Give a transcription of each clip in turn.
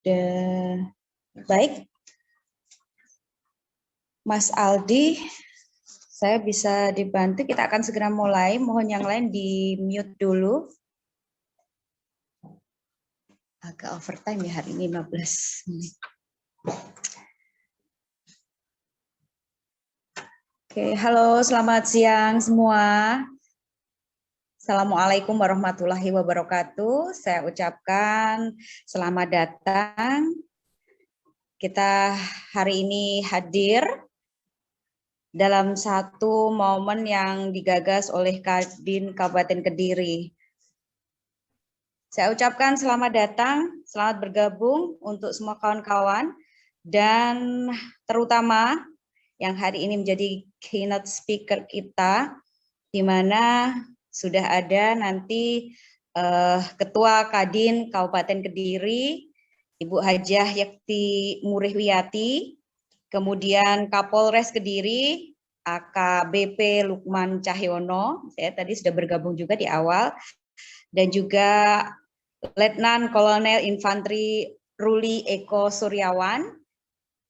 Baik, Mas Aldi, saya bisa dibantu. Kita akan segera mulai. Mohon yang lain di mute dulu. Agak overtime ya hari ini 15 menit. Oke, halo, selamat siang semua. Assalamualaikum warahmatullahi wabarakatuh. Saya ucapkan selamat datang. Kita hari ini hadir dalam satu momen yang digagas oleh Kadin Kabupaten Kediri. Saya ucapkan selamat datang, selamat bergabung untuk semua kawan-kawan, dan terutama yang hari ini menjadi keynote speaker kita, di mana sudah ada nanti Ketua Kadin Kabupaten Kediri, Ibu Hajah Yakti Murihwiyati, kemudian Kapolres Kediri, AKBP Lukman Cahyono, saya tadi sudah bergabung juga di awal, dan juga Letnan Kolonel Infanteri Ruli Eko Suryawan,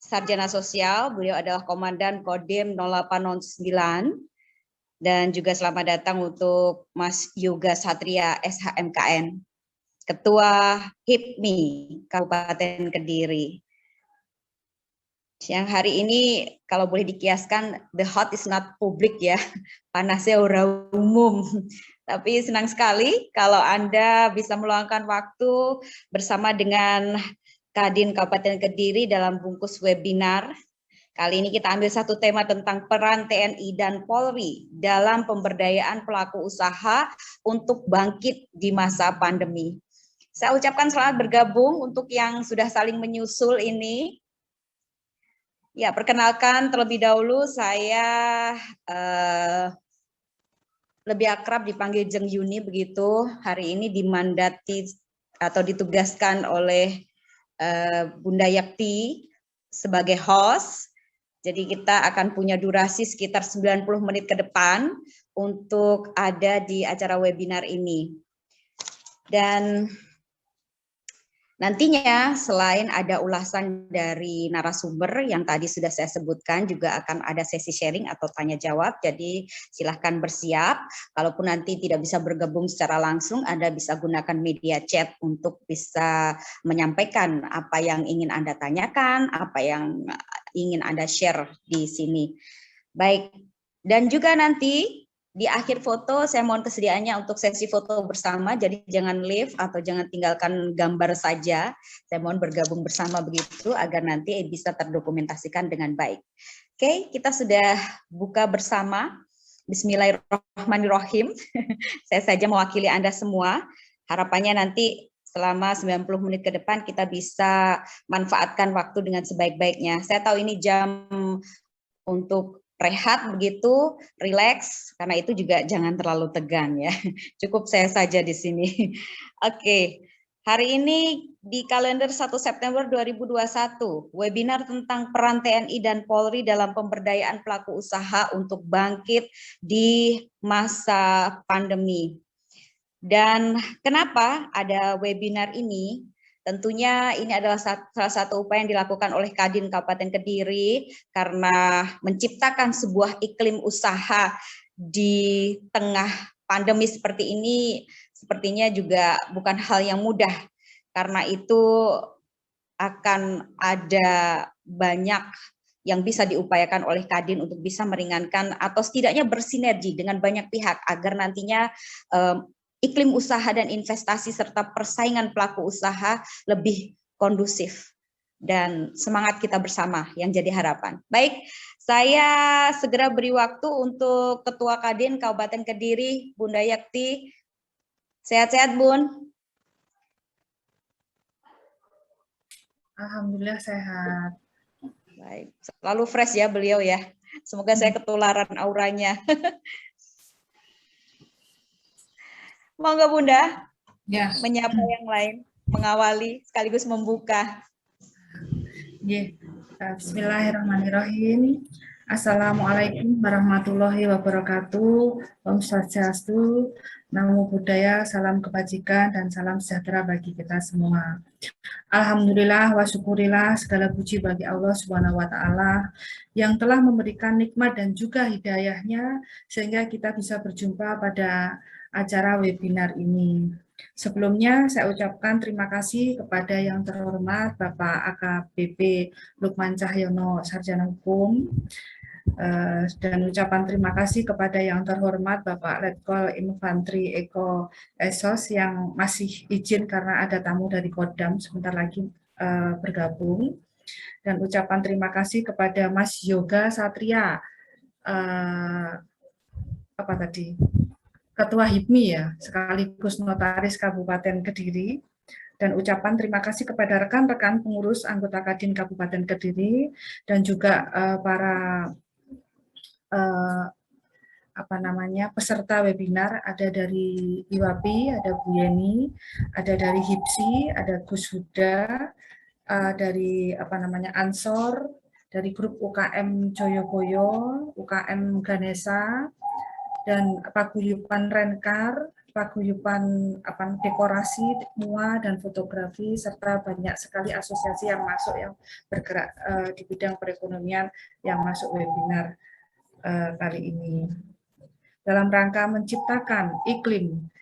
Sarjana Sosial, beliau adalah Komandan Kodim 0809, dan juga selamat datang untuk Mas Yoga Satria SHMKN, Ketua HIPMI Kabupaten Kediri. Yang hari ini kalau boleh dikiaskan, the hot is not public ya, panasnya ora umum. Tapi senang sekali kalau Anda bisa meluangkan waktu bersama dengan Kadin Kabupaten Kediri dalam bungkus webinar. Kali ini kita ambil satu tema tentang peran TNI dan Polri dalam pemberdayaan pelaku usaha untuk bangkit di masa pandemi. Saya ucapkan selamat bergabung untuk yang sudah saling menyusul ini. Ya, perkenalkan terlebih dahulu saya lebih akrab dipanggil Jeng Yuni begitu. Hari ini dimandati atau ditugaskan oleh Bunda Yakti sebagai host. Jadi kita akan punya durasi sekitar 90 menit ke depan untuk ada di acara webinar ini. Dan nantinya selain ada ulasan dari narasumber yang tadi sudah saya sebutkan, juga akan ada sesi sharing atau tanya jawab. Jadi silahkan bersiap. Kalaupun nanti tidak bisa bergabung secara langsung, Anda bisa gunakan media chat untuk bisa menyampaikan apa yang ingin Anda tanyakan, apa yang ingin Anda share di sini. Baik, dan juga nanti di akhir foto saya mohon kesediaannya untuk sesi foto bersama, jadi jangan leave atau jangan tinggalkan gambar saja. Saya mohon bergabung bersama begitu agar nanti bisa terdokumentasikan dengan baik. Oke, kita sudah buka bersama. Bismillahirrahmanirrahim. Saya saja mewakili Anda semua. Harapannya nanti selama 90 menit ke depan kita bisa manfaatkan waktu dengan sebaik-baiknya. Saya tahu ini jam untuk rehat begitu, rileks, karena itu juga jangan terlalu tegang ya. Cukup saya saja di sini. Oke, hari ini di kalender 1 September 2021, webinar tentang peran TNI dan Polri dalam pemberdayaan pelaku usaha untuk bangkit di masa pandemi. Dan kenapa ada webinar ini? Tentunya ini adalah salah satu upaya yang dilakukan oleh Kadin Kabupaten Kediri karena menciptakan sebuah iklim usaha di tengah pandemi seperti ini sepertinya juga bukan hal yang mudah. Karena itu akan ada banyak yang bisa diupayakan oleh Kadin untuk bisa meringankan atau setidaknya bersinergi dengan banyak pihak agar nantinya iklim usaha dan investasi serta persaingan pelaku usaha lebih kondusif dan semangat kita bersama yang jadi harapan. Baik, saya segera beri waktu untuk Ketua Kadin Kabupaten Kediri, Bunda Yakti. Sehat-sehat, Bun? Alhamdulillah sehat. Baik, selalu fresh ya beliau ya. Semoga saya ketularan auranya. Monggo Bunda, ya. Menyapa yang lain, mengawali sekaligus membuka. Bismillahirrahmanirrahim. Assalamualaikum warahmatullahi wabarakatuh. Om Swastiastu, Namo Buddhaya, salam kebajikan dan salam sejahtera bagi kita semua. Alhamdulillah wa syukurillah, segala puji bagi Allah Subhanahu wa taala yang telah memberikan nikmat dan juga hidayahnya sehingga kita bisa berjumpa pada acara webinar ini. Sebelumnya saya ucapkan terima kasih kepada yang terhormat Bapak AKBP Lukman Cahyono, Sarjana Hukum, dan ucapan terima kasih kepada yang terhormat Bapak Letkol Infantri Eko Esos yang masih izin karena ada tamu dari Kodam sebentar lagi bergabung, dan ucapan terima kasih kepada Mas Yoga Satria, Ketua HIPMI ya, sekaligus Notaris Kabupaten Kediri, dan ucapan terima kasih kepada rekan-rekan pengurus anggota Kadin Kabupaten Kediri dan juga para peserta webinar. Ada dari IWAPI, ada Bu Yeni, ada dari HIPSI, ada Gus Huda, dari Ansor, dari grup UKM Joyoboyo, UKM Ganesa, dan paguyuban Renkar, paguyuban dekorasi, MUA, dan fotografi, serta banyak sekali asosiasi yang masuk yang bergerak di bidang perekonomian yang masuk webinar kali ini. Dalam rangka menciptakan iklim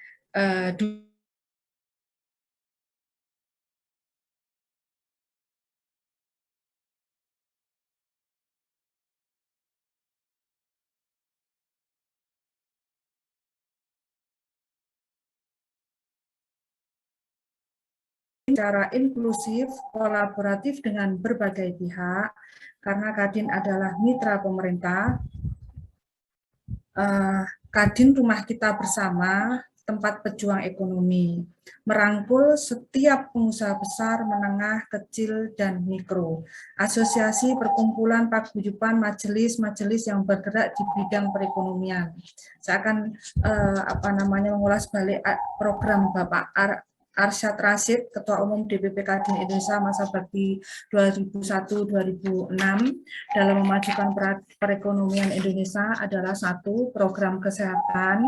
secara inklusif, kolaboratif dengan berbagai pihak, karena Kadin adalah mitra pemerintah. Kadin Rumah Kita Bersama, tempat pejuang ekonomi, merangkul setiap pengusaha besar, menengah, kecil, dan mikro, asosiasi, perkumpulan, paguyuban, majelis-majelis yang bergerak di bidang perekonomian. Saya akan mengulas balik program Bapak Arsyad Rashid, Ketua Umum DPP Kadin Indonesia masa bakti 2001-2006 dalam memajukan perekonomian Indonesia adalah satu, program kesehatan,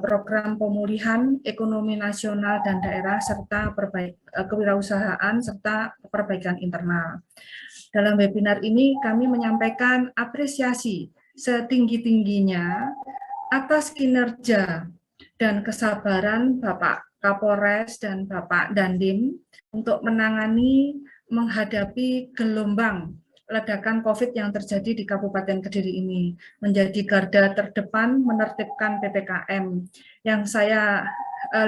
program pemulihan ekonomi nasional dan daerah, serta kewirausahaan, serta perbaikan internal. Dalam webinar ini kami menyampaikan apresiasi setinggi-tingginya atas kinerja dan kesabaran Bapak Kapolres dan Bapak Dandim untuk menghadapi gelombang ledakan COVID yang terjadi di Kabupaten Kediri ini, menjadi garda terdepan menertibkan PPKM. Yang saya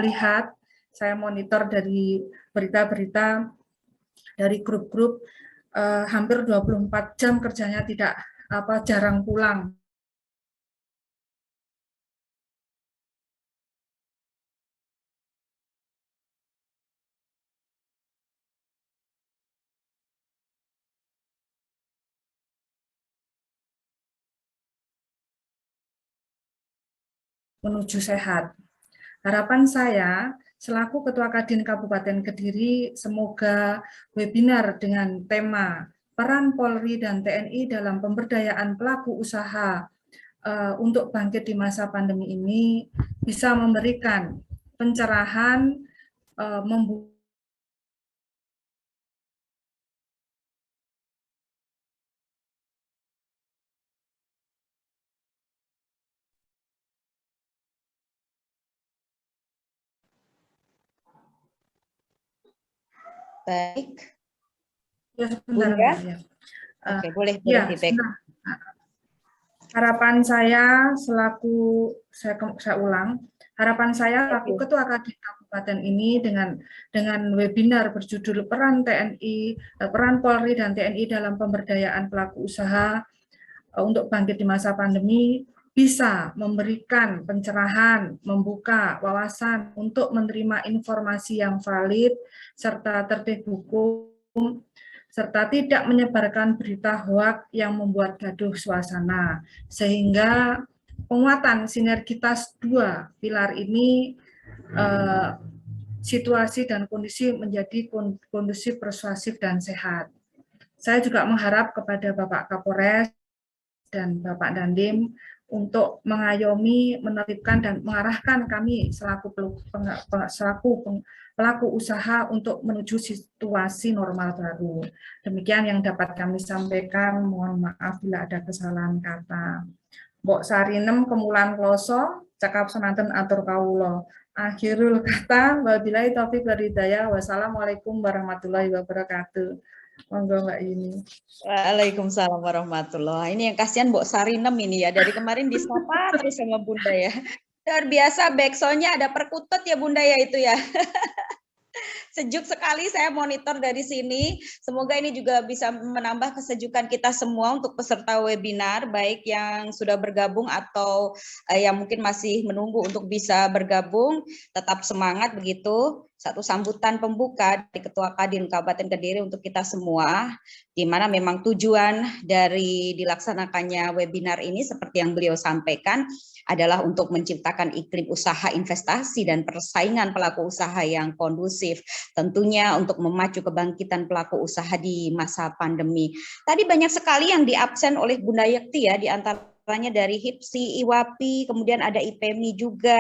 lihat, saya monitor dari berita-berita dari grup-grup, hampir 24 jam kerjanya, tidak jarang pulang. Menuju sehat. Harapan saya selaku Ketua Kadin Kabupaten Kediri, semoga webinar dengan tema peran Polri dan TNI dalam pemberdayaan pelaku usaha untuk bangkit di masa pandemi ini bisa memberikan pencerahan, membuka Baik. Ya, sebentar, ya. Oke, boleh di-back. Harapan saya selaku, saya ulang, harapan saya selaku Ketua Kadin Kabupaten ini dengan webinar berjudul peran Polri dan TNI dalam pemberdayaan pelaku usaha untuk bangkit di masa pandemi bisa memberikan pencerahan, membuka wawasan untuk menerima informasi yang valid serta tertib hukum, serta tidak menyebarkan berita hoaks yang membuat gaduh suasana, sehingga penguatan sinergitas dua pilar ini situasi dan kondisi menjadi kondusif, persuasif, dan sehat. Saya juga mengharap kepada Bapak Kapolres dan Bapak Dandim untuk mengayomi, menertibkan dan mengarahkan kami selaku pelaku usaha untuk menuju situasi normal baru. Demikian yang dapat kami sampaikan. Mohon maaf bila ada kesalahan kata. Mbok Sarinem kemulan kloso, cakap semanten atur kawulo. Akhirul kata, wabillahi taufiq wal hidayah. Wassalamualaikum warahmatullahi wabarakatuh. Monggo Mbak Yuni. Waalaikumsalam warahmatullahi. Ini yang kasihan Mbok Sarinem ini ya, dari kemarin disapa terus sama Bunda ya. Luar biasa, backsoundnya ada perkutut ya Bunda ya itu ya. Sejuk sekali saya monitor dari sini. Semoga ini juga bisa menambah kesejukan kita semua untuk peserta webinar, baik yang sudah bergabung atau yang mungkin masih menunggu untuk bisa bergabung. Tetap semangat begitu. Satu sambutan pembuka di Ketua Kadin Kabupaten Kediri untuk kita semua, di mana memang tujuan dari dilaksanakannya webinar ini seperti yang beliau sampaikan adalah untuk menciptakan iklim usaha investasi dan persaingan pelaku usaha yang kondusif, tentunya untuk memacu kebangkitan pelaku usaha di masa pandemi. Tadi banyak sekali yang diabsen oleh Bunda Yekti ya, di antaranya dari HIPSI, IWAPI, kemudian ada IPMI juga,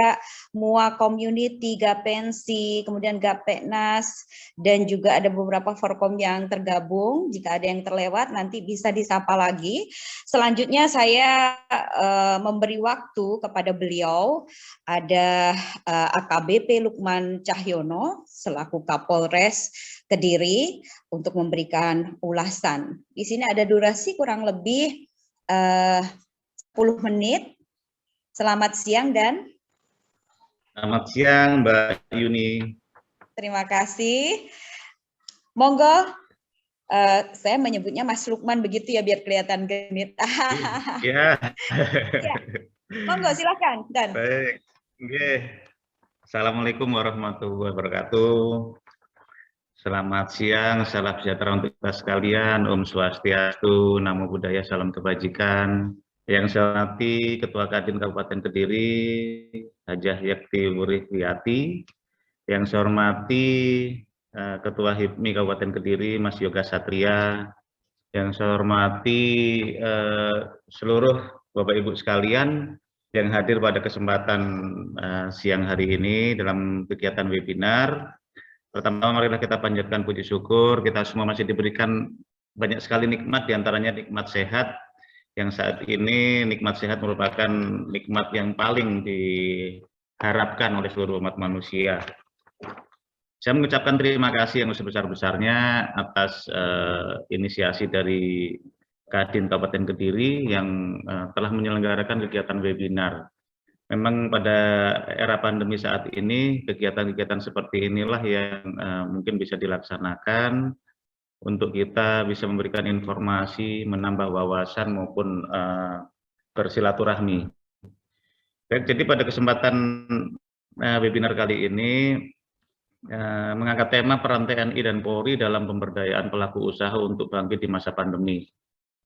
MUA Community, Gapensi, kemudian Gapeknas, dan juga ada beberapa forkom yang tergabung. Jika ada yang terlewat nanti bisa disapa lagi. Selanjutnya saya memberi waktu kepada beliau, ada AKBP Lukman Cahyono selaku Kapolres Kediri untuk memberikan ulasan. Di sini ada durasi kurang lebih 10 menit. Selamat siang dan selamat siang Mbak Yuni. Terima kasih. Monggo, saya menyebutnya Mas Lukman begitu ya biar kelihatan genit. Ya. Ya. Monggo silakan Dan. Baik. Oke. Assalamualaikum warahmatullahi wabarakatuh. Selamat siang, salam sejahtera untuk kita sekalian. Om Swastiastu, Namo Buddhaya, salam kebajikan. Yang saya hormati Ketua Kadin Kabupaten Kediri, Hajah Yekti Wurihwiyati. Yang saya hormati Ketua HIPMI Kabupaten Kediri, Mas Yoga Satria. Yang saya hormati seluruh Bapak Ibu sekalian yang hadir pada kesempatan siang hari ini dalam kegiatan webinar. Pertama, marilah kita panjatkan puji syukur. Kita semua masih diberikan banyak sekali nikmat, diantaranya nikmat sehat. Yang saat ini nikmat sehat merupakan nikmat yang paling diharapkan oleh seluruh umat manusia. Saya mengucapkan terima kasih yang sebesar-besarnya atas inisiasi dari Kadin Kabupaten Kediri yang telah menyelenggarakan kegiatan webinar. Memang pada era pandemi saat ini, kegiatan-kegiatan seperti inilah yang mungkin bisa dilaksanakan untuk kita bisa memberikan informasi, menambah wawasan maupun bersilaturahmi. Baik, jadi pada kesempatan webinar kali ini mengangkat tema peran TNI dan Polri dalam pemberdayaan pelaku usaha untuk bangkit di masa pandemi.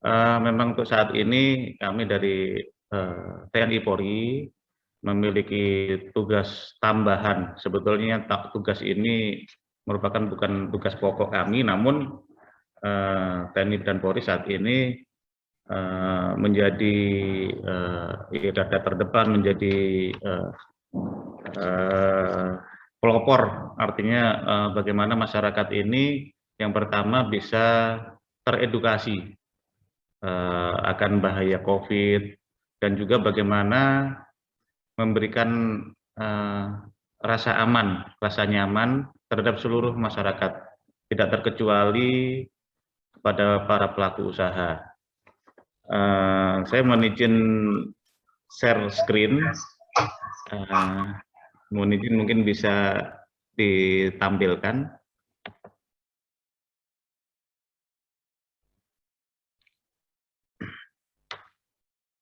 Memang untuk saat ini kami dari TNI Polri memiliki tugas tambahan. Sebetulnya tugas ini merupakan bukan tugas pokok kami, namun TNI dan Polri saat ini menjadi garda terdepan, menjadi pelopor, artinya bagaimana masyarakat ini yang pertama bisa teredukasi akan bahaya COVID dan juga bagaimana memberikan rasa aman, rasa nyaman terhadap seluruh masyarakat, tidak terkecuali kepada para pelaku usaha. Saya mohon izin share screen. Mohon izin mungkin bisa ditampilkan.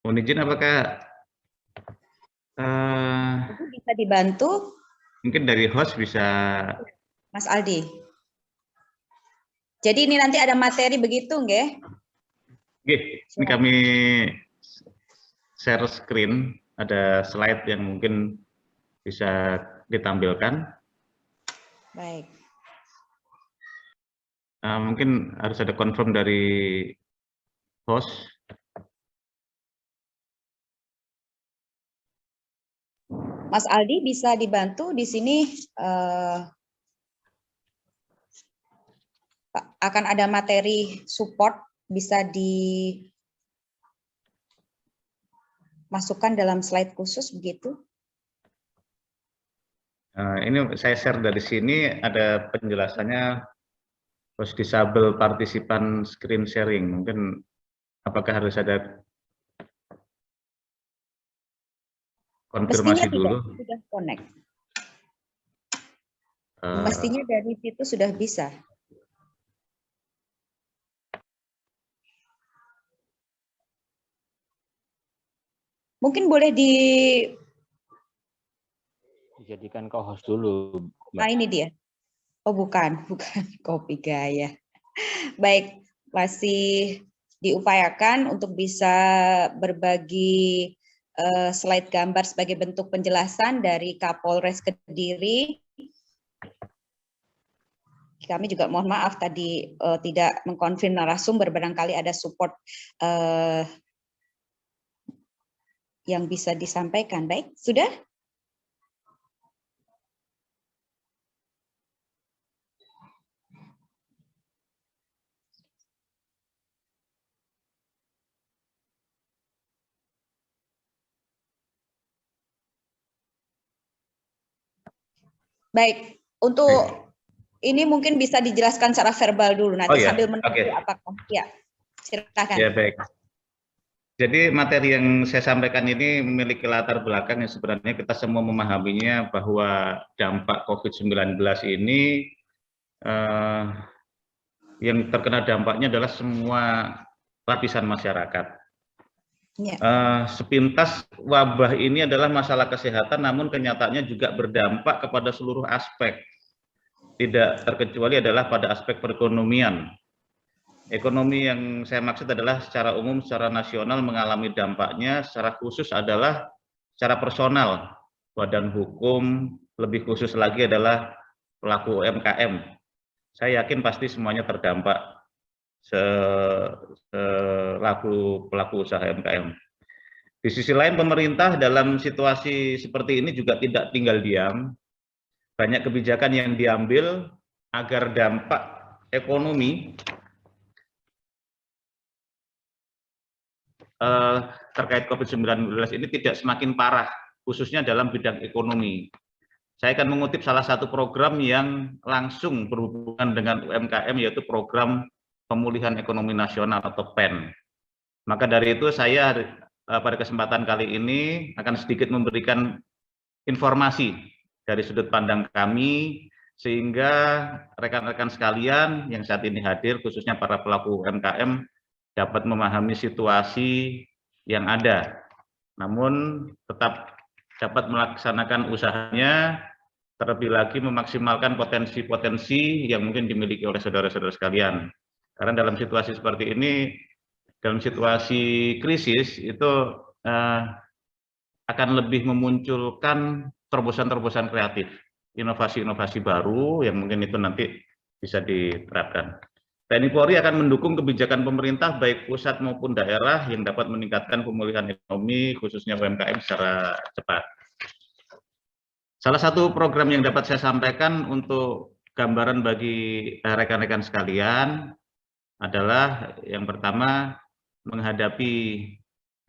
Mohon izin apakah bisa dibantu? Mungkin dari host bisa. Mas Aldi. Jadi ini nanti ada materi begitu, nggih? Nggih, ini kami share screen, ada slide yang mungkin bisa ditampilkan. Baik. Mungkin harus ada confirm dari host. Mas Aldi bisa dibantu di sini, akan ada materi support, bisa dimasukkan dalam slide khusus begitu. Ini saya share dari sini, ada penjelasannya host disable partisipan screen sharing. Mungkin apakah harus ada konfirmasi Mestinya dulu? tidak, sudah connect. Mestinya dari situ sudah bisa. Mungkin boleh dijadikan co-host dulu, Mbak. Nah, ini dia. Oh, bukan Kopi Gaya. Baik, masih diupayakan untuk bisa berbagi slide gambar sebagai bentuk penjelasan dari Kapolres Kediri. Kami juga mohon maaf tadi tidak mengkonfirm narasumber, barangkali ada support yang bisa disampaikan. Baik, sudah? Baik, untuk ini mungkin bisa dijelaskan secara verbal dulu nanti sambil menunggu apakah ya. Silakan. Ya, baik. Jadi materi yang saya sampaikan ini memiliki latar belakang yang sebenarnya kita semua memahaminya bahwa dampak COVID-19 ini yang terkena dampaknya adalah semua lapisan masyarakat. Ya. Sepintas wabah ini adalah masalah kesehatan, namun kenyataannya juga berdampak kepada seluruh aspek. Tidak terkecuali adalah pada aspek perekonomian. Ekonomi yang saya maksud adalah secara umum, secara nasional mengalami dampaknya, secara khusus adalah secara personal. Badan hukum, lebih khusus lagi adalah pelaku UMKM. Saya yakin pasti semuanya terdampak selaku pelaku usaha UMKM. Di sisi lain pemerintah dalam situasi seperti ini juga tidak tinggal diam. Banyak kebijakan yang diambil agar dampak ekonomi terkait COVID-19 ini tidak semakin parah, khususnya dalam bidang ekonomi. Saya akan mengutip salah satu program yang langsung berhubungan dengan UMKM, yaitu program Pemulihan Ekonomi Nasional atau PEN. Maka dari itu saya pada kesempatan kali ini akan sedikit memberikan informasi dari sudut pandang kami, sehingga rekan-rekan sekalian yang saat ini hadir, khususnya para pelaku UMKM, dapat memahami situasi yang ada, namun tetap dapat melaksanakan usahanya, terlebih lagi memaksimalkan potensi-potensi yang mungkin dimiliki oleh saudara-saudara sekalian. Karena dalam situasi seperti ini, dalam situasi krisis itu akan lebih memunculkan terobosan-terobosan kreatif, inovasi-inovasi baru yang mungkin itu nanti bisa diterapkan. TNI Polri akan mendukung kebijakan pemerintah baik pusat maupun daerah yang dapat meningkatkan pemulihan ekonomi khususnya UMKM secara cepat. Salah satu program yang dapat saya sampaikan untuk gambaran bagi rekan-rekan sekalian adalah yang pertama, menghadapi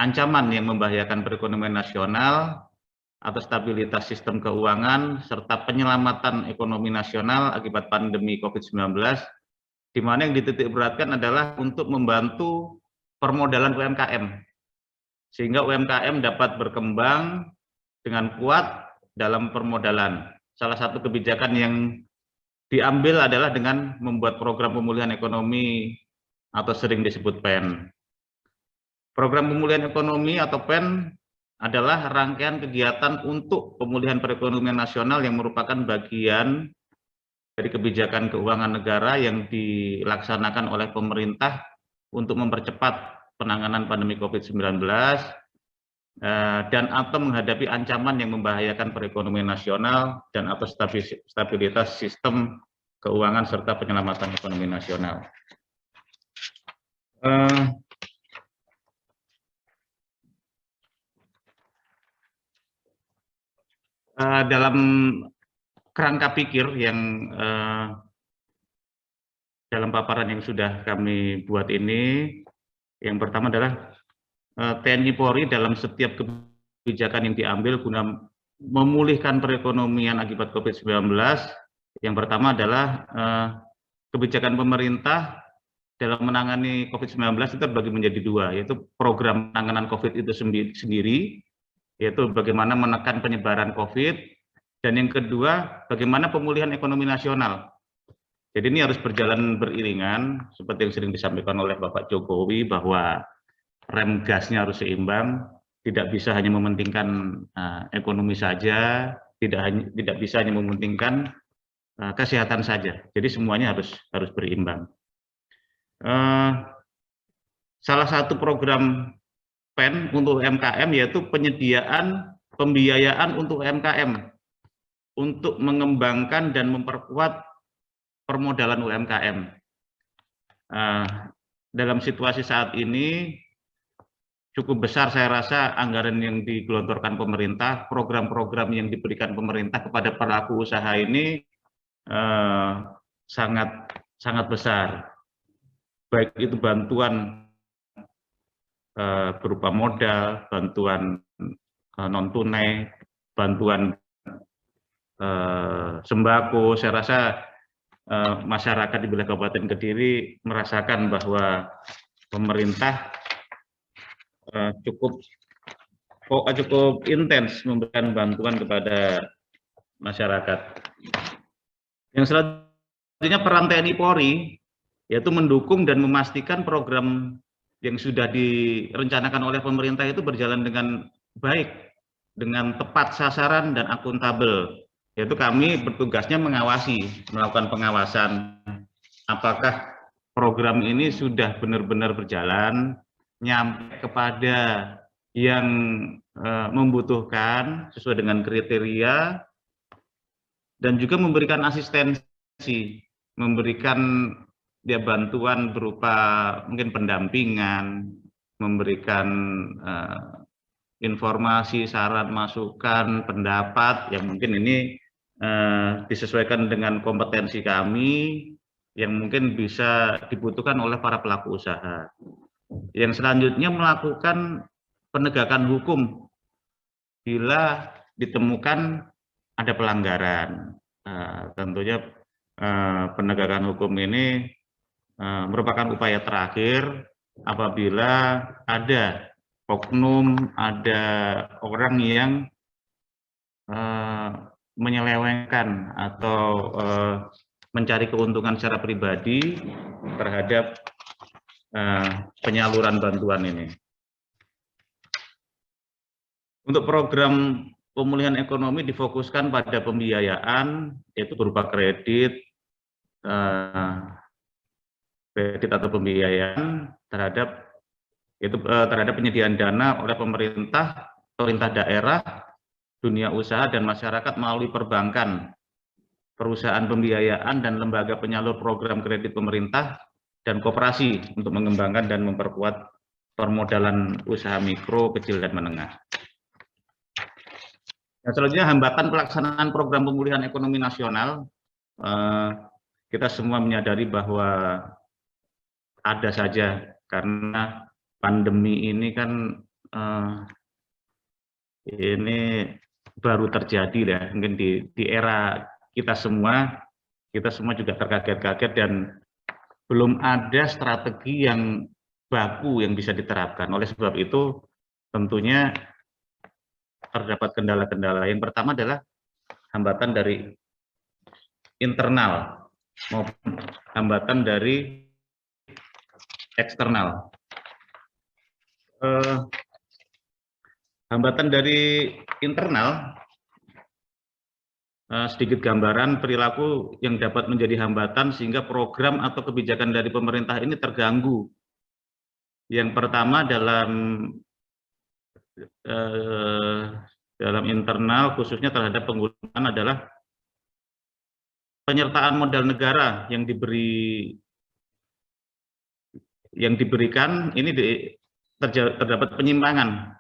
ancaman yang membahayakan perekonomian nasional atau stabilitas sistem keuangan serta penyelamatan ekonomi nasional akibat pandemi COVID-19, di mana yang dititik beratkan adalah untuk membantu permodalan UMKM, sehingga UMKM dapat berkembang dengan kuat dalam permodalan. Salah satu kebijakan yang diambil adalah dengan membuat program pemulihan ekonomi atau sering disebut PEN. Program pemulihan ekonomi atau PEN adalah rangkaian kegiatan untuk pemulihan perekonomian nasional yang merupakan bagian dari kebijakan keuangan negara yang dilaksanakan oleh pemerintah untuk mempercepat penanganan pandemi COVID-19 dan atau menghadapi ancaman yang membahayakan perekonomian nasional dan atau stabilitas sistem keuangan serta penyelamatan ekonomi nasional. Dalam kerangka pikir yang dalam paparan yang sudah kami buat ini, yang pertama adalah TNI Polri dalam setiap kebijakan yang diambil guna memulihkan perekonomian akibat COVID-19. Yang pertama adalah kebijakan pemerintah dalam menangani COVID-19 itu terbagi menjadi dua, yaitu program penanganan COVID itu sendiri, yaitu bagaimana menekan penyebaran COVID, dan yang kedua, bagaimana pemulihan ekonomi nasional. Jadi ini harus berjalan beriringan, seperti yang sering disampaikan oleh Bapak Jokowi, bahwa rem gasnya harus seimbang, tidak bisa hanya mementingkan ekonomi saja, tidak bisa hanya mementingkan kesehatan saja. Jadi semuanya harus berimbang. Salah satu program PEN untuk UMKM yaitu penyediaan pembiayaan untuk UMKM untuk mengembangkan dan memperkuat permodalan UMKM. Dalam situasi saat ini cukup besar saya rasa anggaran yang digelontorkan pemerintah, program-program yang diberikan pemerintah kepada pelaku usaha ini sangat besar. Baik itu bantuan berupa modal, bantuan non tunai, bantuan sembako. Saya rasa masyarakat di wilayah Kabupaten Kediri merasakan bahwa pemerintah cukup intens memberikan bantuan kepada masyarakat. Yang selanjutnya peran TNI Polri yaitu mendukung dan memastikan program yang sudah direncanakan oleh pemerintah itu berjalan dengan baik, dengan tepat sasaran dan akuntabel. Yaitu kami bertugasnya melakukan pengawasan apakah program ini sudah benar-benar berjalan, nyampe kepada yang membutuhkan sesuai dengan kriteria, dan juga memberikan asistensi, memberikan bantuan berupa mungkin pendampingan, memberikan informasi, saran, masukan, pendapat yang mungkin ini disesuaikan dengan kompetensi kami yang mungkin bisa dibutuhkan oleh para pelaku usaha. Yang selanjutnya melakukan penegakan hukum bila ditemukan ada pelanggaran. Tentunya penegakan hukum ini merupakan upaya terakhir apabila ada oknum, ada orang yang menyelewengkan atau mencari keuntungan secara pribadi terhadap penyaluran bantuan ini. Untuk program pemulihan ekonomi difokuskan pada pembiayaan, yaitu berupa kredit atau pembiayaan terhadap penyediaan dana oleh pemerintah daerah, dunia usaha dan masyarakat melalui perbankan, perusahaan pembiayaan dan lembaga penyalur program kredit pemerintah dan koperasi untuk mengembangkan dan memperkuat permodalan usaha mikro, kecil dan menengah. Nah, selanjutnya hambatan pelaksanaan program pemulihan ekonomi nasional. Kita semua menyadari bahwa ada saja karena pandemi ini kan ini baru terjadi ya, mungkin di era kita semua juga terkaget-kaget dan belum ada strategi yang baku yang bisa diterapkan. Oleh sebab itu tentunya terdapat kendala-kendala. Yang pertama adalah hambatan dari internal maupun hambatan dari eksternal. Hambatan dari internal, sedikit gambaran perilaku yang dapat menjadi hambatan sehingga program atau kebijakan dari pemerintah ini terganggu. Yang pertama dalam internal khususnya terhadap penggunaan adalah penyertaan modal negara yang diberikan ini terdapat penyimpangan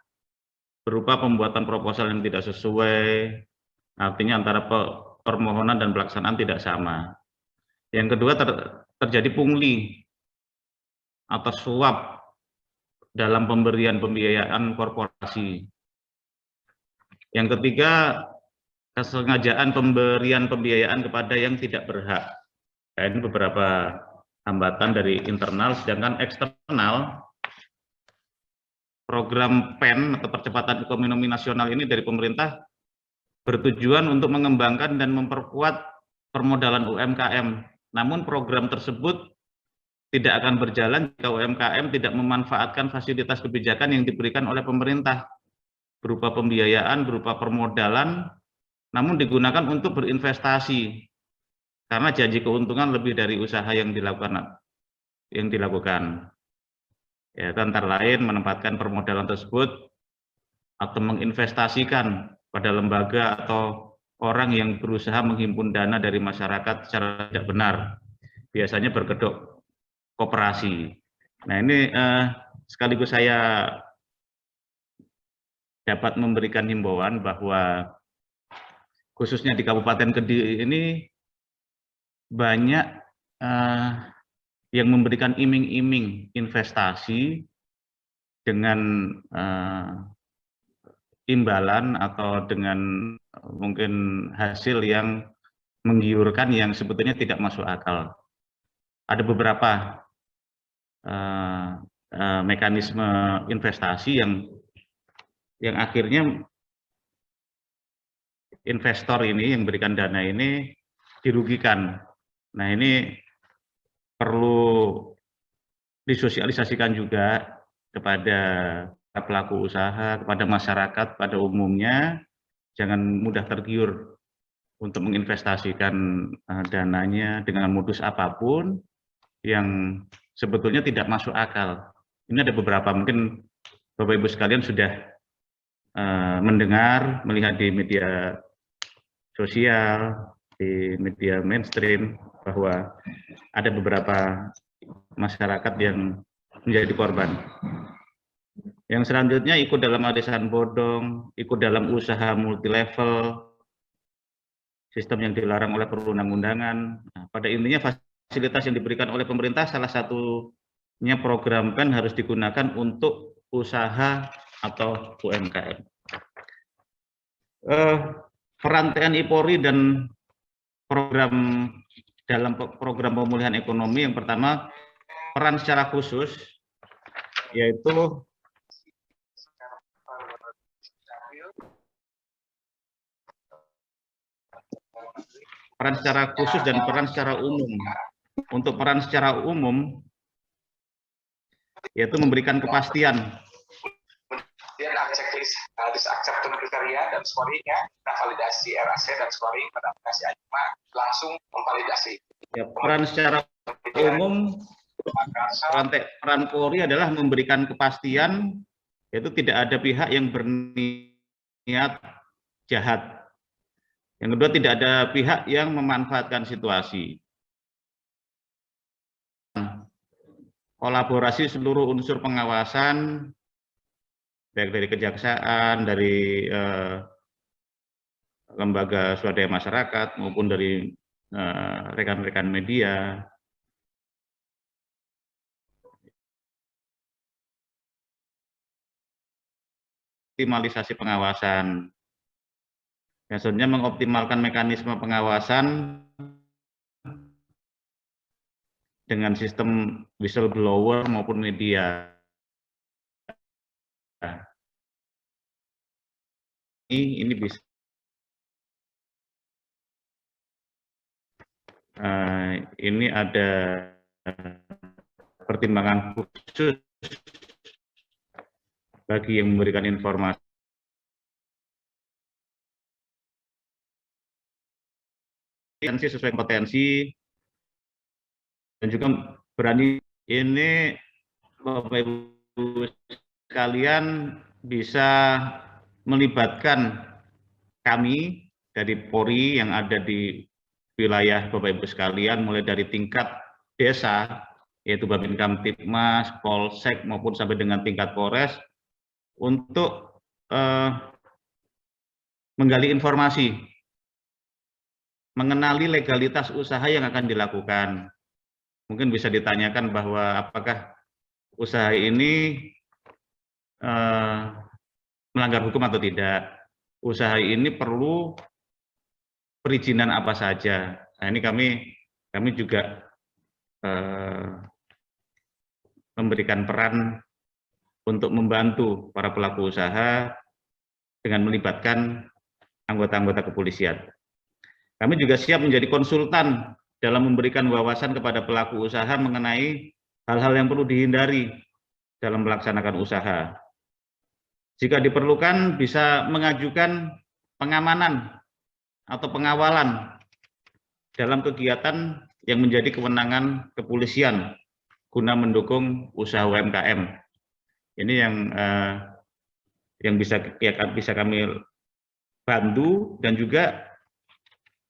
berupa pembuatan proposal yang tidak sesuai, artinya antara permohonan dan pelaksanaan tidak sama. Yang kedua, terjadi pungli atau suap dalam pemberian pembiayaan korporasi. Yang ketiga, kesengajaan pemberian pembiayaan kepada yang tidak berhak. Nah, ini beberapa hambatan dari internal, sedangkan eksternal, program PEN atau Percepatan Ekonomi Nasional ini dari pemerintah bertujuan untuk mengembangkan dan memperkuat permodalan UMKM. Namun program tersebut tidak akan berjalan jika UMKM tidak memanfaatkan fasilitas kebijakan yang diberikan oleh pemerintah berupa pembiayaan, berupa permodalan, namun digunakan untuk berinvestasi karena janji keuntungan lebih dari usaha yang dilakukan. Ya, antara lain menempatkan permodalan tersebut atau menginvestasikan pada lembaga atau orang yang berusaha menghimpun dana dari masyarakat secara tidak benar, biasanya berkedok koperasi. Nah, ini sekaligus saya dapat memberikan himbauan bahwa khususnya di Kabupaten Kediri ini banyak yang memberikan iming-iming investasi dengan imbalan atau dengan mungkin hasil yang menggiurkan yang sebetulnya tidak masuk akal. Ada beberapa mekanisme investasi yang akhirnya investor ini yang berikan dana ini dirugikan. Nah, ini perlu disosialisasikan juga kepada pelaku usaha, kepada masyarakat pada umumnya, jangan mudah tergiur untuk menginvestasikan dananya dengan modus apapun yang sebetulnya tidak masuk akal. Ini ada beberapa, mungkin Bapak Ibu sekalian sudah mendengar, melihat di media sosial, di media mainstream, bahwa ada beberapa masyarakat yang menjadi korban. Yang selanjutnya ikut dalam arisan bodong, ikut dalam usaha multilevel, sistem yang dilarang oleh perundang-undangan. Nah, pada intinya fasilitas yang diberikan oleh pemerintah salah satunya program PEN harus digunakan untuk usaha atau UMKM. Peran TNI Polri dan program dalam program pemulihan ekonomi, yang pertama peran secara khusus yaitu peran secara khusus dan peran secara umum. Untuk peran secara umum yaitu memberikan kepastian. Kemudian checklist acceptance kriteria dan scoring-nya, validasi RAC dan scoring pada aplikasi AJMA langsung memvalidasi. Ya, peran secara umum, peran Polri adalah memberikan kepastian, yaitu tidak ada pihak yang berniat jahat. Yang kedua, tidak ada pihak yang memanfaatkan situasi. Kolaborasi seluruh unsur pengawasan, baik dari kejaksaan, dari lembaga swadaya masyarakat, maupun dari rekan-rekan media. Optimalisasi pengawasan. Ya, sebenarnya mengoptimalkan mekanisme pengawasan dengan sistem whistleblower maupun media. Ini bisa ini ada pertimbangan khusus bagi yang memberikan informasi. Sesuai kompetensi dan juga berani. Ini Bapak Ibu sekalian bisa melibatkan kami dari Polri yang ada di wilayah Bapak Ibu sekalian, mulai dari tingkat desa, yaitu Babin Kamtibmas, Polsek, maupun sampai dengan tingkat Polres, untuk menggali informasi, mengenali legalitas usaha yang akan dilakukan. Mungkin bisa ditanyakan bahwa apakah usaha ini melanggar hukum atau tidak. Usaha ini perlu perizinan apa saja. Nah, ini kami juga memberikan peran untuk membantu para pelaku usaha dengan melibatkan anggota-anggota kepolisian. Kami juga siap menjadi konsultan dalam memberikan wawasan kepada pelaku usaha mengenai hal-hal yang perlu dihindari dalam melaksanakan usaha. Jika diperlukan, bisa mengajukan pengamanan atau pengawalan dalam kegiatan yang menjadi kewenangan kepolisian guna mendukung usaha UMKM. Ini yang bisa kami bantu, dan juga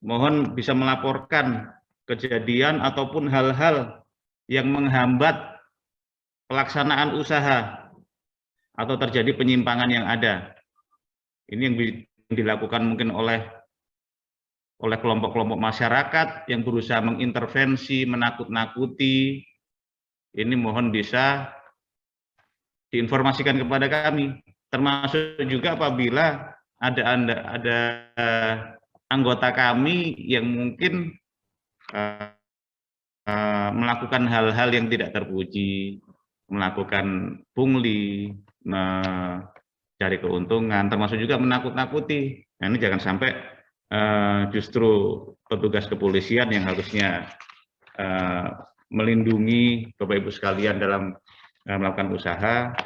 mohon bisa melaporkan kejadian ataupun hal-hal yang menghambat pelaksanaan usaha atau terjadi penyimpangan yang ada. Ini yang dilakukan mungkin oleh kelompok-kelompok masyarakat yang berusaha mengintervensi, menakut-nakuti. Ini mohon bisa diinformasikan kepada kami, termasuk juga apabila ada anggota kami yang mungkin melakukan hal-hal yang tidak terpuji, melakukan pungli, mencari keuntungan, termasuk juga menakut-nakuti. Nah, ini jangan sampai justru petugas kepolisian yang harusnya melindungi Bapak Ibu sekalian dalam melakukan usaha,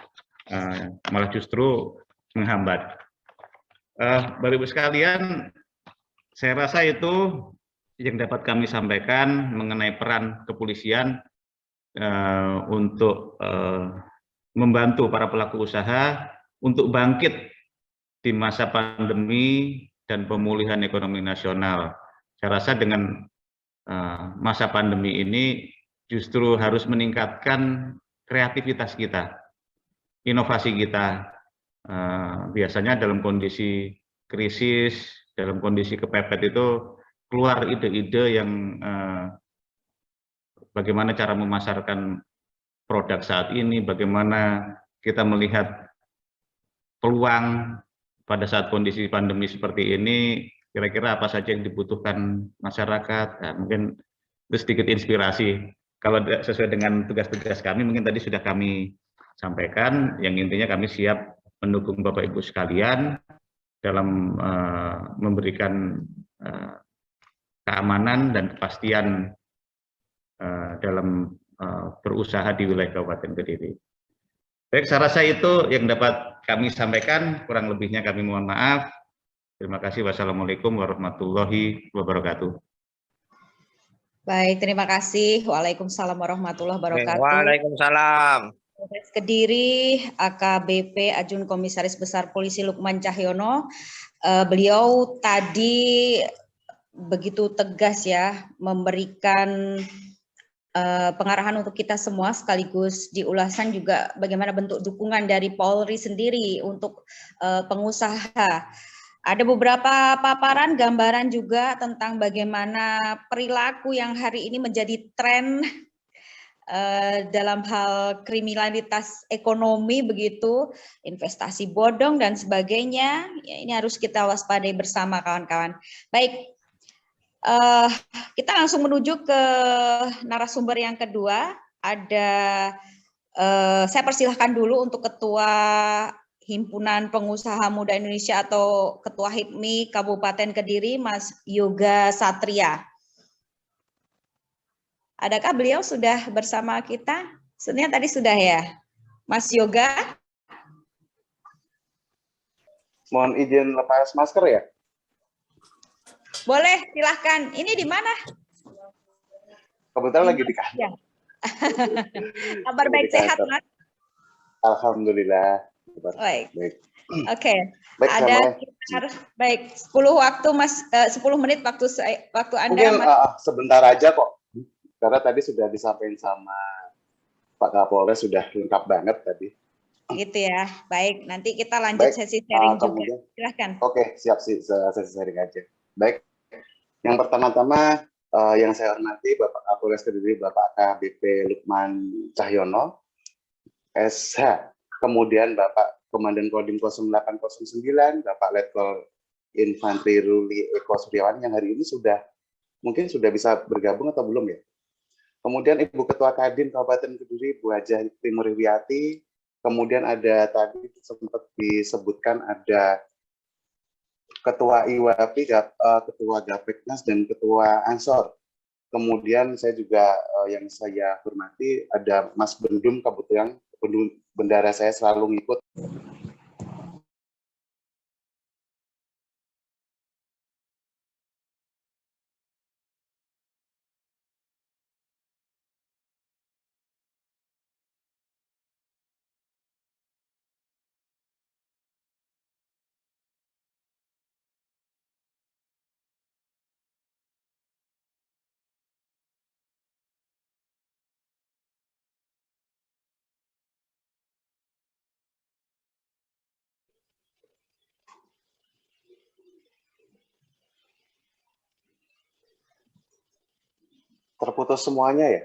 malah justru menghambat. Bapak Ibu sekalian, saya rasa itu yang dapat kami sampaikan mengenai peran kepolisian untuk membantu para pelaku usaha untuk bangkit di masa pandemi dan pemulihan ekonomi nasional. Saya rasa dengan masa pandemi ini justru harus meningkatkan kreativitas kita, inovasi kita. Biasanya dalam kondisi krisis, dalam kondisi kepepet itu keluar ide-ide yang bagaimana cara memasarkan produk saat ini, bagaimana kita melihat peluang pada saat kondisi pandemi seperti ini, kira-kira apa saja yang dibutuhkan masyarakat. Nah, mungkin itu sedikit inspirasi. Kalau sesuai dengan tugas-tugas kami, mungkin tadi sudah kami sampaikan, yang intinya kami siap mendukung Bapak Ibu sekalian dalam memberikan keamanan dan kepastian dalam berusaha di wilayah Kabupaten Kediri. Baik, saya rasa itu yang dapat kami sampaikan, kurang lebihnya kami mohon maaf. Terima kasih. Wassalamualaikum warahmatullahi wabarakatuh. Baik, terima kasih. Waalaikumsalam warahmatullahi wabarakatuh. Waalaikumsalam. Polres Kediri, AKBP Ajun Komisaris Besar Polisi Lukman Cahyono. Beliau tadi begitu tegas ya memberikan pengarahan untuk kita semua, sekaligus di ulasan juga bagaimana bentuk dukungan dari Polri sendiri untuk pengusaha. Ada beberapa paparan gambaran juga tentang bagaimana perilaku yang hari ini menjadi tren dalam hal kriminalitas ekonomi begitu, investasi bodong dan sebagainya. Ya, ini harus kita waspadai bersama kawan-kawan. Baik, kita langsung menuju ke narasumber yang kedua. Saya persilahkan dulu untuk Ketua Himpunan Pengusaha Muda Indonesia atau Ketua HIPMI Kabupaten Kediri, Mas Yoga Satria. Adakah beliau sudah bersama kita? Sebenarnya tadi sudah ya, Mas Yoga. Mohon izin lepas masker ya. Boleh, silahkan. Ini di mana? Kebetulan lagi di kantor. Ya. Kabar baik sehat, Mas? Alhamdulillah. Baik. Oke. Baik, saya Ada mulai. sekitar baik 10 menit waktu Anda. Mungkin sebentar aja kok, karena tadi sudah disampaikan sama Pak Kapolres, sudah lengkap banget tadi. Gitu ya. Baik, nanti kita lanjut sesi sharing juga. Silahkan. Oke, siap sih sesi sharing aja. Baik, yang pertama-tama yang saya hormati Bapak Kapolres Kediri, Bapak AKBP Lukman Cahyono, SH, kemudian Bapak Komandan Kodim 0809, Bapak Letkol Infantri Ruli Eko Suryawan yang hari ini mungkin sudah bisa bergabung atau belum ya. Kemudian Ibu Ketua Kadin Kabupaten Kediri, Bu Hajah Timur Wiyati. Kemudian ada tadi sempat disebutkan ada Ketua IWAPI, Ketua Gapeknas, dan Ketua Ansor. Kemudian saya juga yang saya hormati ada Mas Bendum, kebetulan bendara saya selalu ngikut. Terputus semuanya ya?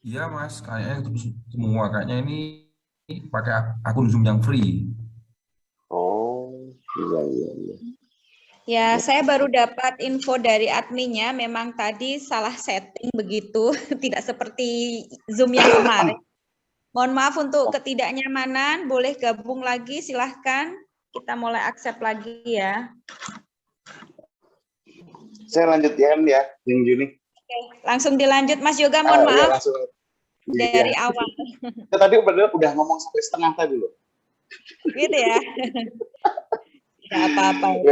Iya Mas, kayaknya semua kayaknya ini pakai akun Zoom yang free. Oh, iya. Ya, saya baru dapat info dari adminnya, memang tadi salah setting begitu, tidak seperti Zoom yang kemarin. Mohon maaf untuk ketidaknyamanan, boleh gabung lagi, silahkan. Kita mulai accept lagi ya. Saya lanjut ya, Jung Juni. Oke, langsung dilanjut Mas Yoga, mohon maaf. Iya, langsung. Dari awal. Tadi udah ngomong sampai setengah tadi loh. Gitu ya. Tidak apa-apa.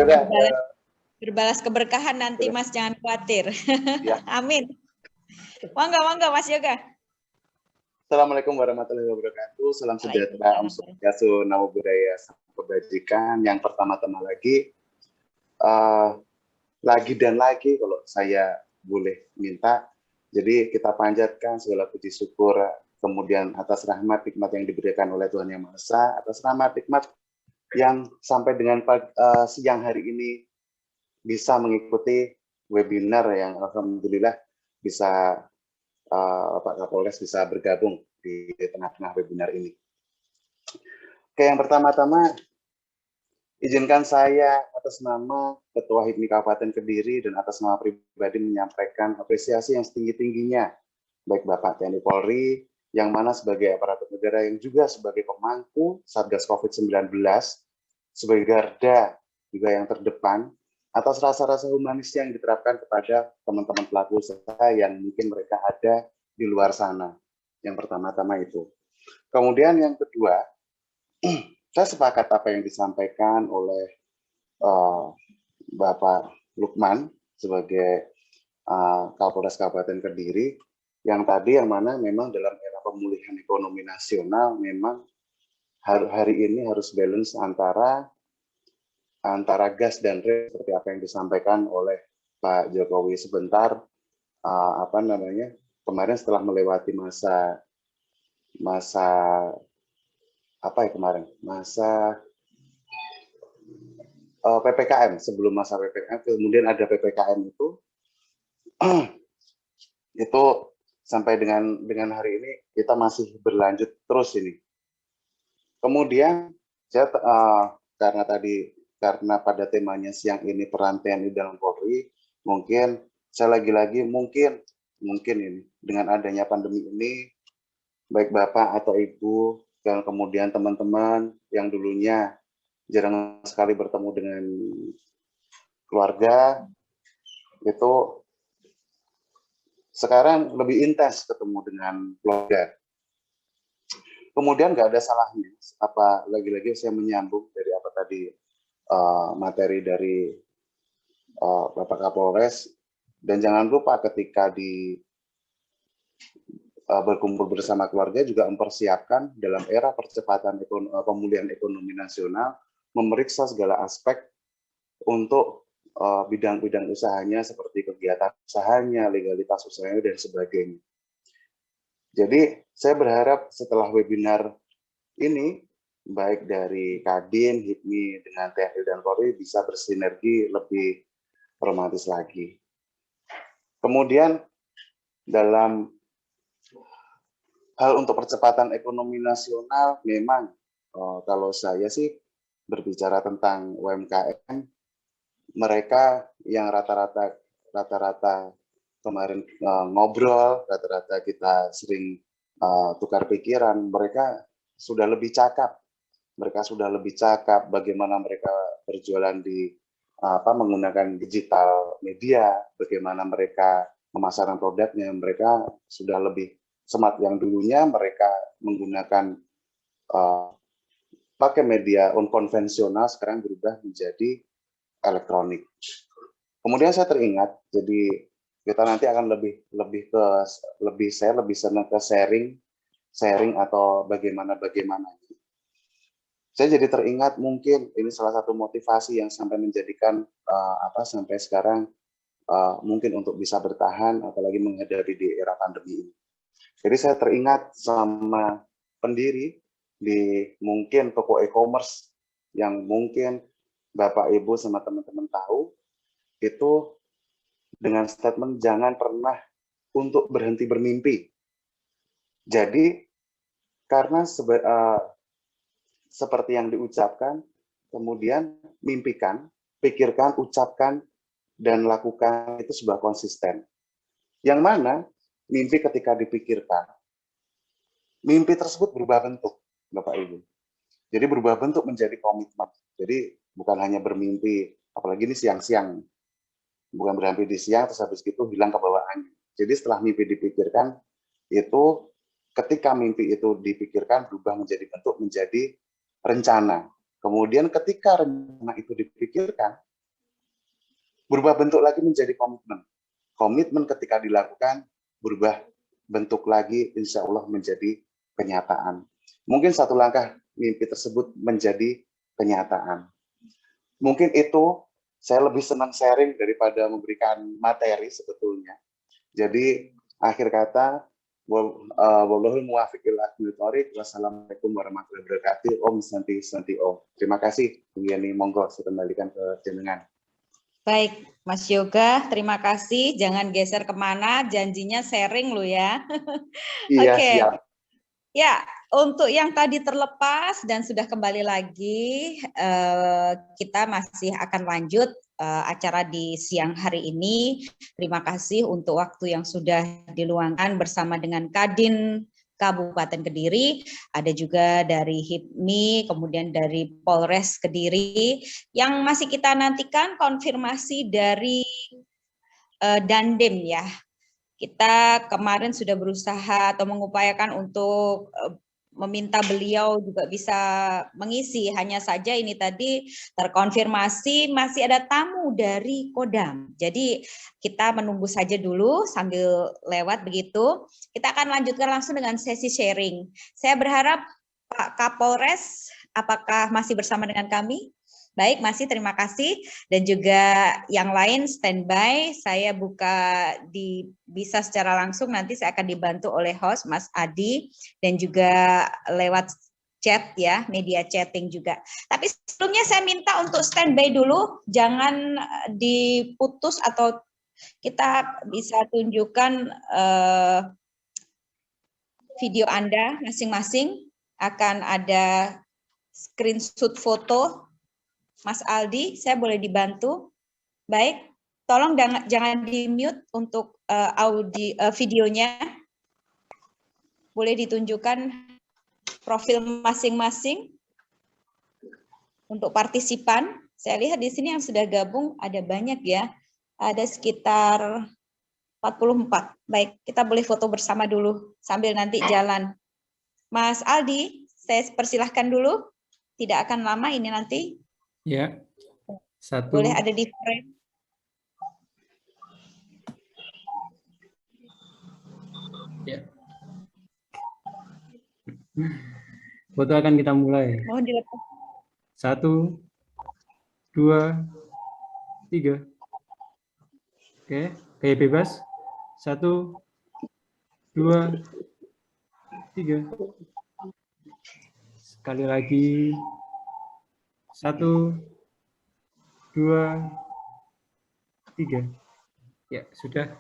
Berbalas keberkahan nanti Mas, jangan khawatir. Ya. Amin. Monggo Mas Yoga. Assalamualaikum warahmatullahi wabarakatuh. Salam sejahtera, Om Swastiastu, Namo Buddhaya, Salam Kebajikan. Yang pertama-tama lagi dan lagi kalau saya boleh minta, jadi kita panjatkan segala puji syukur kemudian atas rahmat nikmat yang diberikan oleh Tuhan Yang Maha Esa, atas rahmat nikmat yang sampai dengan siang hari ini bisa mengikuti webinar yang alhamdulillah bisa Pak Kapolres bisa bergabung di tengah-tengah webinar ini. Oke, yang pertama-tama izinkan saya atas nama Ketua HIPMI Kabupaten Kediri dan atas nama pribadi menyampaikan apresiasi yang setinggi-tingginya baik Bapak TNI Polri yang mana sebagai aparatur negara yang juga sebagai pemangku Satgas COVID-19, sebagai garda juga yang terdepan atas rasa-rasa humanis yang diterapkan kepada teman-teman pelaku usaha yang mungkin mereka ada di luar sana. Yang pertama-tama itu. Kemudian yang kedua, saya sepakat apa yang disampaikan oleh Bapak Lukman sebagai Kapolres Kabupaten Kediri, yang mana memang dalam era pemulihan ekonomi nasional memang hari ini harus balance antara gas dan rem seperti apa yang disampaikan oleh Pak Jokowi sebentar kemarin setelah melewati masa PPKM, sebelum masa PPKM kemudian ada PPKM itu sampai dengan hari ini kita masih berlanjut terus ini. Kemudian saya karena pada temanya siang ini peran TNI dalam Polri, mungkin saya lagi-lagi mungkin ini dengan adanya pandemi ini, baik Bapak atau Ibu dan kemudian teman-teman yang dulunya jarang sekali bertemu dengan keluarga, itu sekarang lebih intens ketemu dengan keluarga. Kemudian nggak ada salahnya, lagi-lagi saya menyambung dari apa tadi materi dari Bapak Kapolres, dan jangan lupa ketika di berkumpul bersama keluarga, juga mempersiapkan dalam era percepatan pemulihan ekonomi nasional, memeriksa segala aspek untuk bidang-bidang usahanya seperti kegiatan usahanya, legalitas usahanya, dan sebagainya. Jadi saya berharap setelah webinar ini, baik dari Kadin, HIPMI, dengan TNI dan Polri bisa bersinergi lebih pragmatis lagi. Kemudian dalam hal untuk percepatan ekonomi nasional, memang kalau saya sih berbicara tentang UMKM, mereka yang rata-rata kemarin ngobrol, rata-rata kita sering tukar pikiran, mereka sudah lebih cakap. Mereka sudah lebih cakap bagaimana mereka berjualan di menggunakan digital media, bagaimana mereka memasarkan produknya, mereka sudah lebih smart. Yang dulunya mereka menggunakan pakai media konvensional, sekarang berubah menjadi elektronik. Kemudian saya teringat, jadi kita nanti akan saya lebih senang ke sharing atau bagaimana. Saya jadi teringat, mungkin ini salah satu motivasi yang sampai menjadikan sampai sekarang mungkin untuk bisa bertahan, apalagi menghadapi di era pandemi ini. Jadi saya teringat sama pendiri di mungkin toko e-commerce yang mungkin Bapak Ibu sama teman-teman tahu, itu dengan statement jangan pernah untuk berhenti bermimpi. Jadi karena seperti yang diucapkan, kemudian mimpikan, pikirkan, ucapkan, dan lakukan itu sebuah konsisten. Yang mana mimpi ketika dipikirkan, mimpi tersebut berubah bentuk, Bapak Ibu. Jadi berubah bentuk menjadi komitmen. Jadi bukan hanya bermimpi, apalagi ini siang-siang. Bukan bermimpi di siang, terus habis itu hilang ke bawah angin. Jadi setelah mimpi dipikirkan, itu ketika mimpi itu dipikirkan, berubah menjadi bentuk, menjadi rencana. Kemudian ketika rencana itu dipikirkan, berubah bentuk lagi menjadi komitmen. Komitmen ketika dilakukan, berubah bentuk lagi, insya Allah menjadi kenyataan. Mungkin satu langkah mimpi tersebut menjadi kenyataan. Mungkin itu saya lebih senang sharing daripada memberikan materi sebetulnya. Jadi akhir kata, wallahul muwaffiq ila aqwamit thoriq. Wassalamualaikum warahmatullahi wabarakatuh. Om Santi Santi Om. Terima kasih, Bu Yani. Monggo saya kembalikan ke jenengan. Baik, Mas Yoga, terima kasih. Jangan geser kemana, janjinya sharing lo ya. Iya, Oke. siap. Ya, untuk yang tadi terlepas dan sudah kembali lagi, kita masih akan lanjut acara di siang hari ini. Terima kasih untuk waktu yang sudah diluangkan bersama dengan Kadin Kabupaten Kediri, ada juga dari HIPMI, kemudian dari Polres Kediri, yang masih kita nantikan konfirmasi dari Dandim ya. Kita kemarin sudah berusaha atau mengupayakan untuk meminta beliau juga bisa mengisi, hanya saja ini tadi terkonfirmasi masih ada tamu dari Kodam. Jadi kita menunggu saja dulu sambil lewat begitu. Kita akan lanjutkan langsung dengan sesi sharing. Saya berharap Pak Kapolres apakah masih bersama dengan kami? Baik, masih, terima kasih. Dan juga yang lain standby, saya buka bisa secara langsung, nanti saya akan dibantu oleh host Mas Adi, dan juga lewat chat ya, media chatting juga. Tapi sebelumnya saya minta untuk standby dulu, jangan diputus atau kita bisa tunjukkan video Anda masing-masing, akan ada screenshot foto. Mas Aldi, saya boleh dibantu? Baik, tolong jangan di-mute untuk videonya. Boleh ditunjukkan profil masing-masing untuk partisipan. Saya lihat di sini yang sudah gabung ada banyak ya. Ada sekitar 44. Baik, kita boleh foto bersama dulu sambil nanti jalan. Mas Aldi, saya persilahkan dulu. Tidak akan lama ini nanti. Ya, satu. Boleh ada di frame. Ya, Foto akan kita mulai. Mohon dilepas. 1, 2, 3. Oke, gaya bebas. 1, 2, 3. Sekali lagi. 1, 2, 3. Ya, sudah.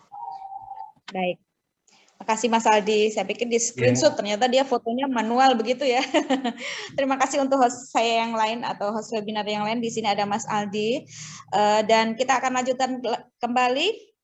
Baik. Makasih Mas Aldi. Saya pikir di screenshot, ternyata dia fotonya manual begitu ya. Terima kasih untuk host saya yang lain atau host webinar yang lain. Di sini ada Mas Aldi. Dan kita akan lanjutkan kembali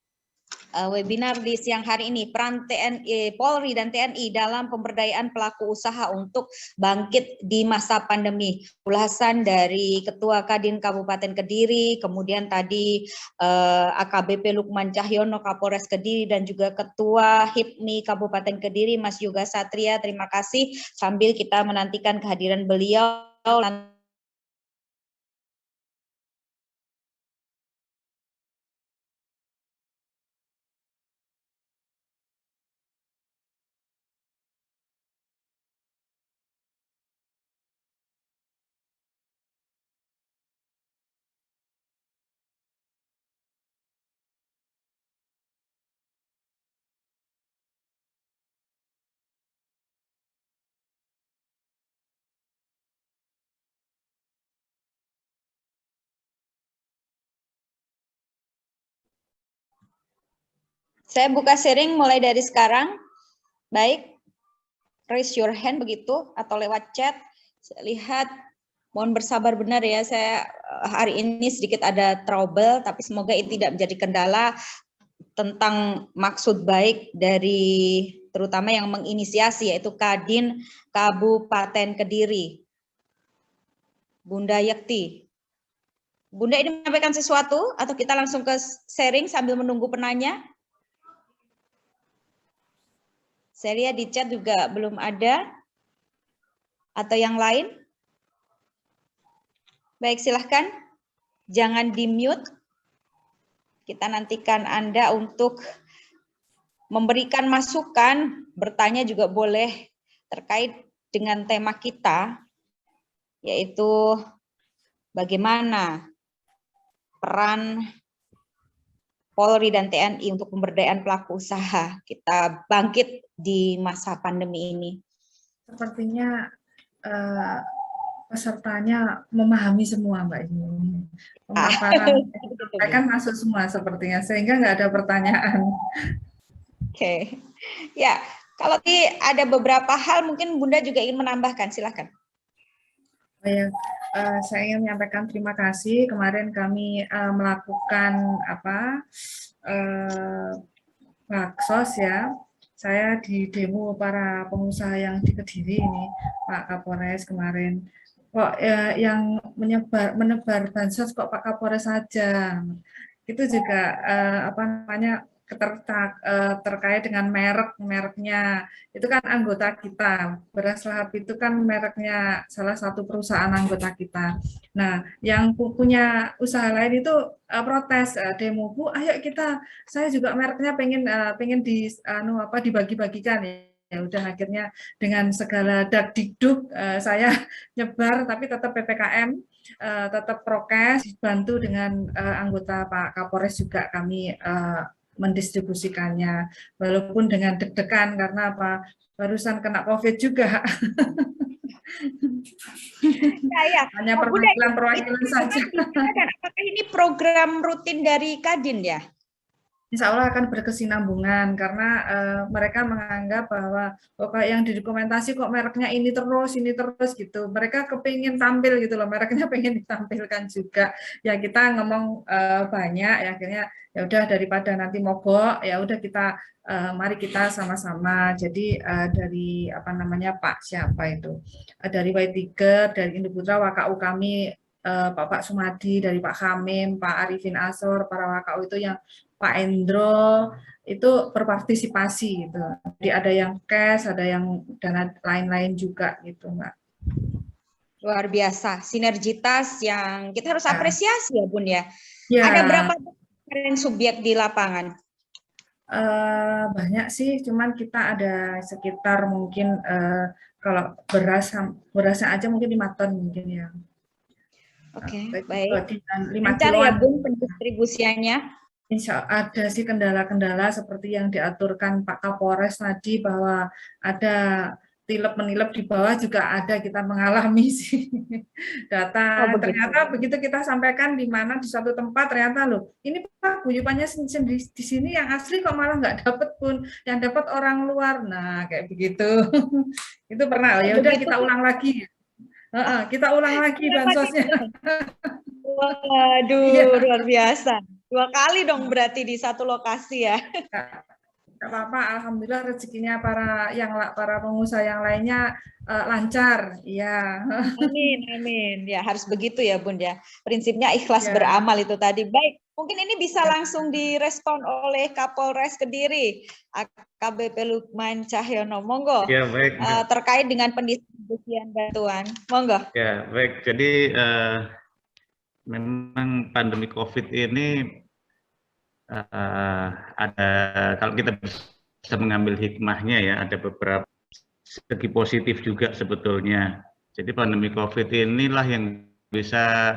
webinar di siang hari ini, peran TNI, Polri dan TNI dalam pemberdayaan pelaku usaha untuk bangkit di masa pandemi. Ulasan dari Ketua Kadin Kabupaten Kediri, kemudian tadi AKBP Lukman Cahyono Kapolres Kediri dan juga Ketua HIPMI Kabupaten Kediri Mas Yoga Satria. Terima kasih sambil kita menantikan kehadiran beliau. Saya buka sharing mulai dari sekarang. Baik, raise your hand begitu atau lewat chat. Saya lihat, mohon bersabar benar ya, saya hari ini sedikit ada trouble, tapi semoga ini tidak menjadi kendala tentang maksud baik dari terutama yang menginisiasi yaitu Kadin Kabupaten Kediri. Bunda Yekti. Bunda ini menyampaikan sesuatu atau kita langsung ke sharing sambil menunggu penanya? Saya lihat di chat juga belum ada. Atau yang lain? Baik, silahkan. Jangan di-mute. Kita nantikan Anda untuk memberikan masukan, bertanya juga boleh terkait dengan tema kita, yaitu bagaimana peran Polri dan TNI untuk pemberdayaan pelaku usaha kita bangkit di masa pandemi ini. Sepertinya pesertanya memahami semua, Mbak Ini. Pemaparan kan masuk semua sepertinya, sehingga nggak ada pertanyaan. Oke, ya kalau ada beberapa hal mungkin Bunda juga ingin menambahkan, silakan. Ya, saya ingin menyampaikan terima kasih. Kemarin kami melakukan baksos ya. Saya di demo para pengusaha yang di Kediri ini, Pak Kapolres kemarin. Kok yang menebar bansos kok Pak Kapolres saja. Itu juga terkait dengan mereknya. Itu kan anggota kita. Beras Lahap itu kan mereknya salah satu perusahaan anggota kita. Nah, yang punya usaha lain itu protes, demo, Bu, ayo saya juga mereknya pengen dibagi-bagikan ya. Ya udah, akhirnya dengan segala dakdikduk saya nyebar, tapi tetap PPKM, tetap prokes, dibantu dengan anggota Pak Kapolres juga kami mendistribusikannya, walaupun dengan deg-degan karena barusan kena COVID juga. Hanya perwakilan saja. Dan apakah ini program rutin dari Kadin ya? Insya Allah akan berkesinambungan karena mereka menganggap bahwa yang didokumentasi kok mereknya ini terus gitu. Mereka kepingin tampil gitu loh, mereknya pengen ditampilkan juga. Ya kita ngomong banyak, ya akhirnya ya udah daripada nanti mogok, ya udah mari kita sama-sama. Jadi dari Pak siapa itu, dari White Tiger, dari Indoputra, WKU kami, Pak Sumadi, dari Pak Hamim, Pak Arifin Asor, para WKU itu yang Pak Endro itu berpartisipasi gitu. Jadi ada yang cash, ada yang dana lain-lain juga gitu, Mbak. Luar biasa, sinergitas yang kita harus apresiasi ya, Bun ya. Ya. Ada berapa subjek di lapangan? Banyak sih, cuman kita ada sekitar mungkin kalau berasnya aja mungkin 5 ton mungkin ya. Oke, baik. 5 Lancar ya kiloan. Bun pendistribusiannya? Insya ada sih kendala-kendala seperti yang diaturkan Pak Kapolres tadi, bahwa ada tilep-menilep di bawah juga ada, kita mengalami sih data. Ternyata begitu kita sampaikan di mana di suatu tempat, ternyata loh ini Pak guyupannya di sini yang asli kok malah nggak dapet pun, yang dapat orang luar. Nah kayak begitu. Itu pernah. Ya udah kita ulang lagi. Kita ulang lagi bansosnya. Waduh, luar biasa. 2 kali dong berarti di satu lokasi ya. Nggak apa-apa, alhamdulillah rezekinya para pengusaha yang lainnya lancar. Iya. Amin, amin. Ya harus begitu ya Bun ya. Prinsipnya ikhlas beramal itu tadi. Baik, mungkin ini bisa langsung direspon oleh Kapolres Kediri, AKBP Lukman Cahyono. Monggo. Ya, baik. Terkait dengan pendistribusian bantuan. Monggo. Ya, baik. Jadi memang pandemi COVID ini ada, kalau kita bisa mengambil hikmahnya ya, ada beberapa segi positif juga sebetulnya. Jadi pandemi COVID inilah yang bisa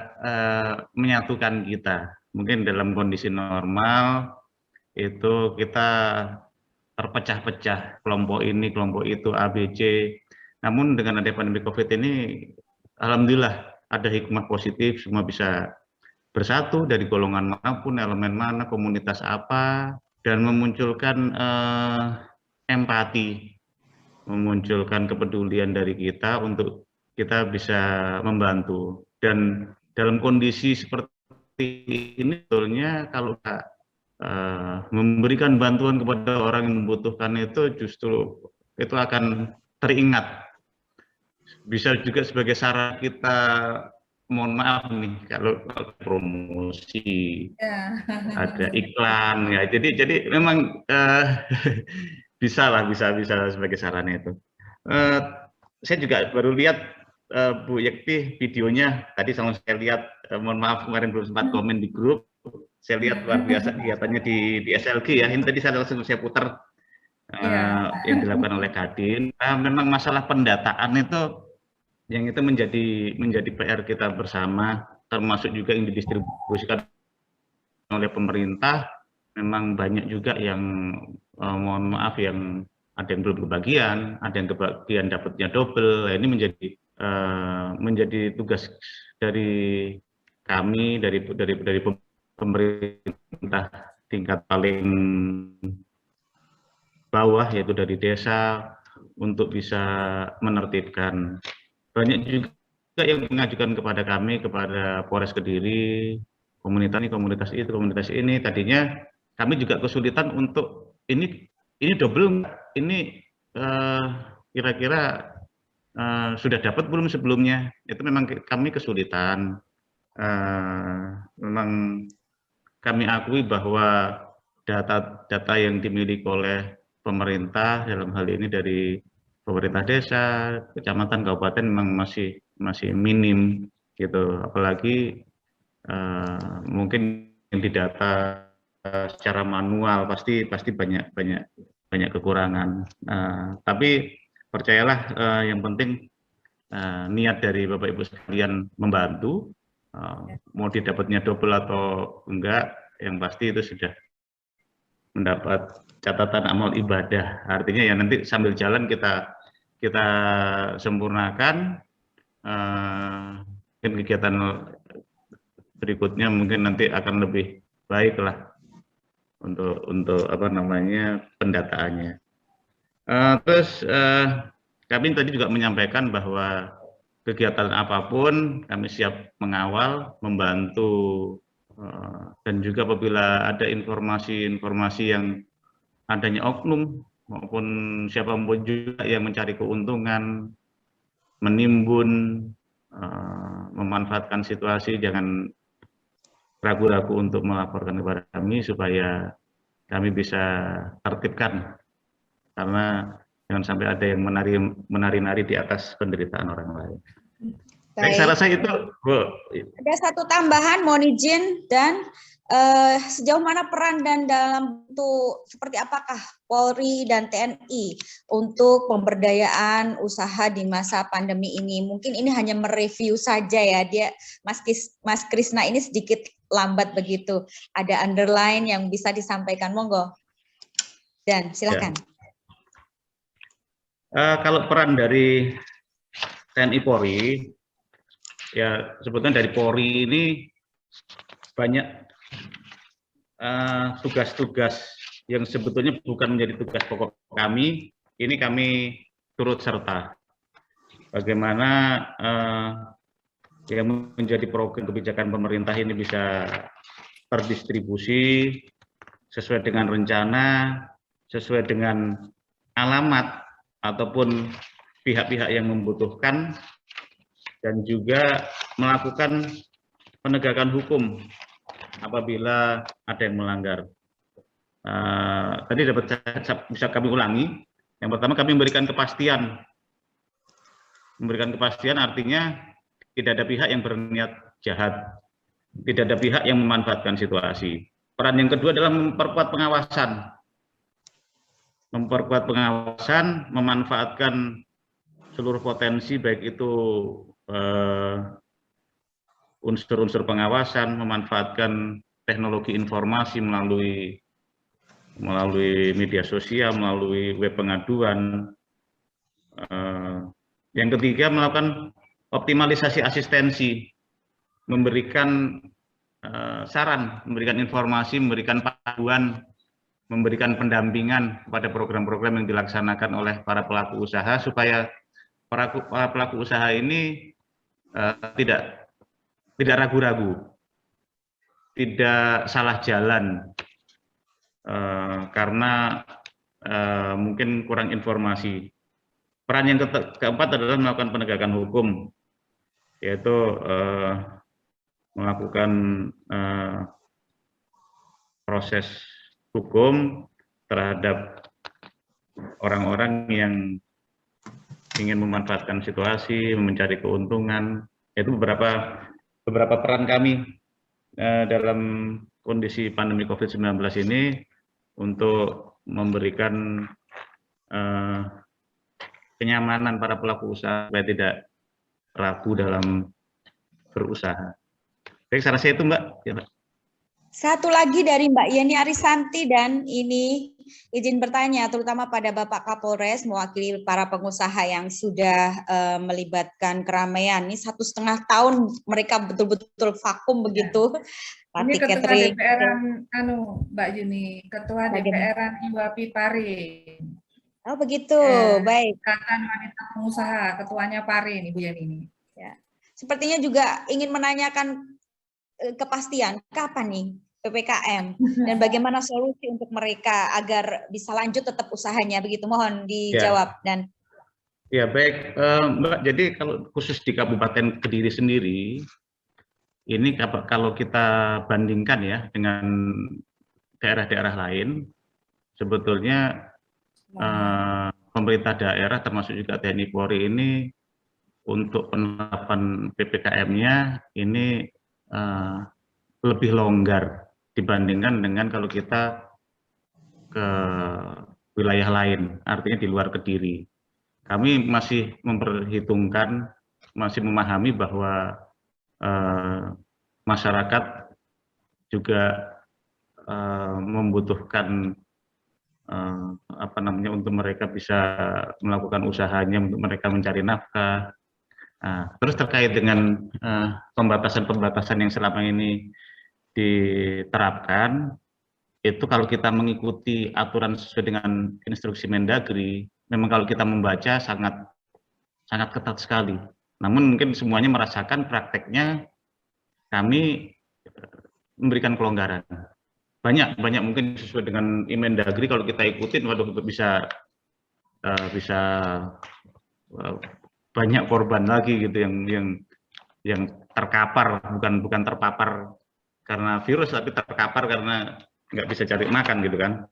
menyatukan kita. Mungkin dalam kondisi normal itu kita terpecah-pecah, kelompok ini, kelompok itu, A, B, C. Namun dengan ada pandemi COVID ini, alhamdulillah ada hikmah positif, semua bisa bersatu dari golongan manapun, elemen mana, komunitas apa, dan memunculkan empati, memunculkan kepedulian dari kita untuk kita bisa membantu. Dan dalam kondisi seperti ini, sebetulnya kalau kita memberikan bantuan kepada orang yang membutuhkan itu, justru itu akan teringat. Bisa juga sebagai sarana kita, mohon maaf nih kalau promosi, ada iklan ya. Jadi memang bisa sebagai sarana itu. Saya juga baru lihat Bu Yekti videonya tadi, sama saya lihat, mohon maaf kemarin belum sempat komen di grup. Saya lihat luar biasa kegiatannya di SLG ya. Ini tadi saya putar yang dilakukan oleh Kadin. Memang masalah pendataan itu yang itu menjadi PR kita bersama, termasuk juga yang didistribusikan oleh pemerintah. Memang banyak juga yang mohon maaf yang ada yang belum kebagian, ada yang kebagian dapatnya double. Ini menjadi tugas dari kami, dari pemerintah tingkat paling bawah, yaitu dari desa, untuk bisa menertibkan. Banyak juga yang mengajukan kepada kami, kepada Polres Kediri, komunitas ini. Tadinya kami juga kesulitan untuk ini double, ini kira-kira sudah dapat belum sebelumnya. Itu memang kami kesulitan. Memang kami akui bahwa data yang dimiliki oleh pemerintah, dalam hal ini dari pemerintah desa, kecamatan, kabupaten, memang masih minim gitu. Apalagi mungkin yang didata secara manual pasti banyak kekurangan. Tapi percayalah, yang penting niat dari Bapak Ibu sekalian membantu, mau didapatnya double atau enggak, yang pasti itu sudah mendapat catatan amal ibadah. Artinya ya nanti sambil jalan kita sempurnakan, mungkin kegiatan berikutnya mungkin nanti akan lebih baik lah untuk apa namanya pendataannya. Terus kami tadi juga menyampaikan bahwa kegiatan apapun kami siap mengawal, membantu, dan juga apabila ada informasi yang adanya oknum maupun siapapun juga yang mencari keuntungan, menimbun, memanfaatkan situasi, jangan ragu-ragu untuk melaporkan kepada kami supaya kami bisa tertibkan, karena jangan sampai ada yang menari-nari di atas penderitaan orang lain. Baik, saya rasa itu, Bu. Ada satu tambahan, mohon izin, dan sejauh mana peran dan dalam bentuk seperti apakah Polri dan TNI untuk pemberdayaan usaha di masa pandemi ini? Mungkin ini hanya mereview saja ya, Mas Krisna ini sedikit lambat begitu. Ada underline yang bisa disampaikan, monggo. Dan silakan. Kalau peran dari TNI Polri, ya sebetulnya dari Polri ini banyak tugas-tugas yang sebetulnya bukan menjadi tugas pokok kami, ini kami turut serta. Bagaimana yang menjadi program kebijakan pemerintah ini bisa terdistribusi sesuai dengan rencana, sesuai dengan alamat ataupun pihak-pihak yang membutuhkan, dan juga melakukan penegakan hukum apabila ada yang melanggar. Tadi bisa kami ulangi. Yang pertama, kami memberikan kepastian. Memberikan kepastian artinya tidak ada pihak yang berniat jahat, tidak ada pihak yang memanfaatkan situasi. Peran yang kedua adalah memperkuat pengawasan. Memperkuat pengawasan, memanfaatkan seluruh potensi, baik itu unsur-unsur pengawasan, memanfaatkan teknologi informasi melalui media sosial, melalui web pengaduan. Yang ketiga, melakukan optimalisasi asistensi, memberikan saran, memberikan informasi, memberikan panduan, memberikan pendampingan kepada program-program yang dilaksanakan oleh para pelaku usaha, supaya para pelaku usaha ini tidak ragu-ragu, tidak salah jalan karena mungkin kurang informasi. Peran yang keempat adalah melakukan penegakan hukum, yaitu melakukan proses hukum terhadap orang-orang yang ingin memanfaatkan situasi, mencari keuntungan. Itu beberapa peran kami dalam kondisi pandemi COVID-19 ini untuk memberikan kenyamanan para pelaku usaha supaya tidak ragu dalam berusaha. Baik, saya rasa itu, Mbak. Ya, Mbak. Satu lagi dari Mbak Yeni Arisanti, dan ini izin bertanya terutama pada Bapak Kapolres mewakili para pengusaha yang sudah melibatkan keramaian. Ini 1,5 tahun mereka betul-betul vakum begitu. Ini Ketua DPR Mbak Yuni, Ketua DPR IWAPI Pari. Oh begitu, baik. Ikatan Wanita Pengusaha, ketuanya Pari nih Bu Yeni ini. Ya. Sepertinya juga ingin menanyakan kepastian kapan nih PPKM dan bagaimana solusi untuk mereka agar bisa lanjut tetap usahanya, begitu, mohon dijawab. Dan ya baik, Mbak, jadi kalau khusus di Kabupaten Kediri sendiri ini kalau kita bandingkan ya dengan daerah-daerah lain, sebetulnya pemerintah daerah termasuk juga TNI Polri ini untuk penerapan PPKM-nya ini lebih longgar dibandingkan dengan kalau kita ke wilayah lain, artinya di luar Kediri. Kami masih memperhitungkan, masih memahami bahwa masyarakat juga membutuhkan untuk mereka bisa melakukan usahanya, untuk mereka mencari nafkah. Terus terkait dengan pembatasan-pembatasan yang selama ini diterapkan, itu kalau kita mengikuti aturan sesuai dengan instruksi Mendagri, memang kalau kita membaca sangat ketat sekali. Namun mungkin semuanya merasakan prakteknya kami memberikan kelonggaran. Banyak mungkin sesuai dengan Mendagri kalau kita ikutin, waduh bisa banyak korban lagi gitu yang terkapar, bukan terpapar karena virus, tapi terkapar karena nggak bisa cari makan gitu kan.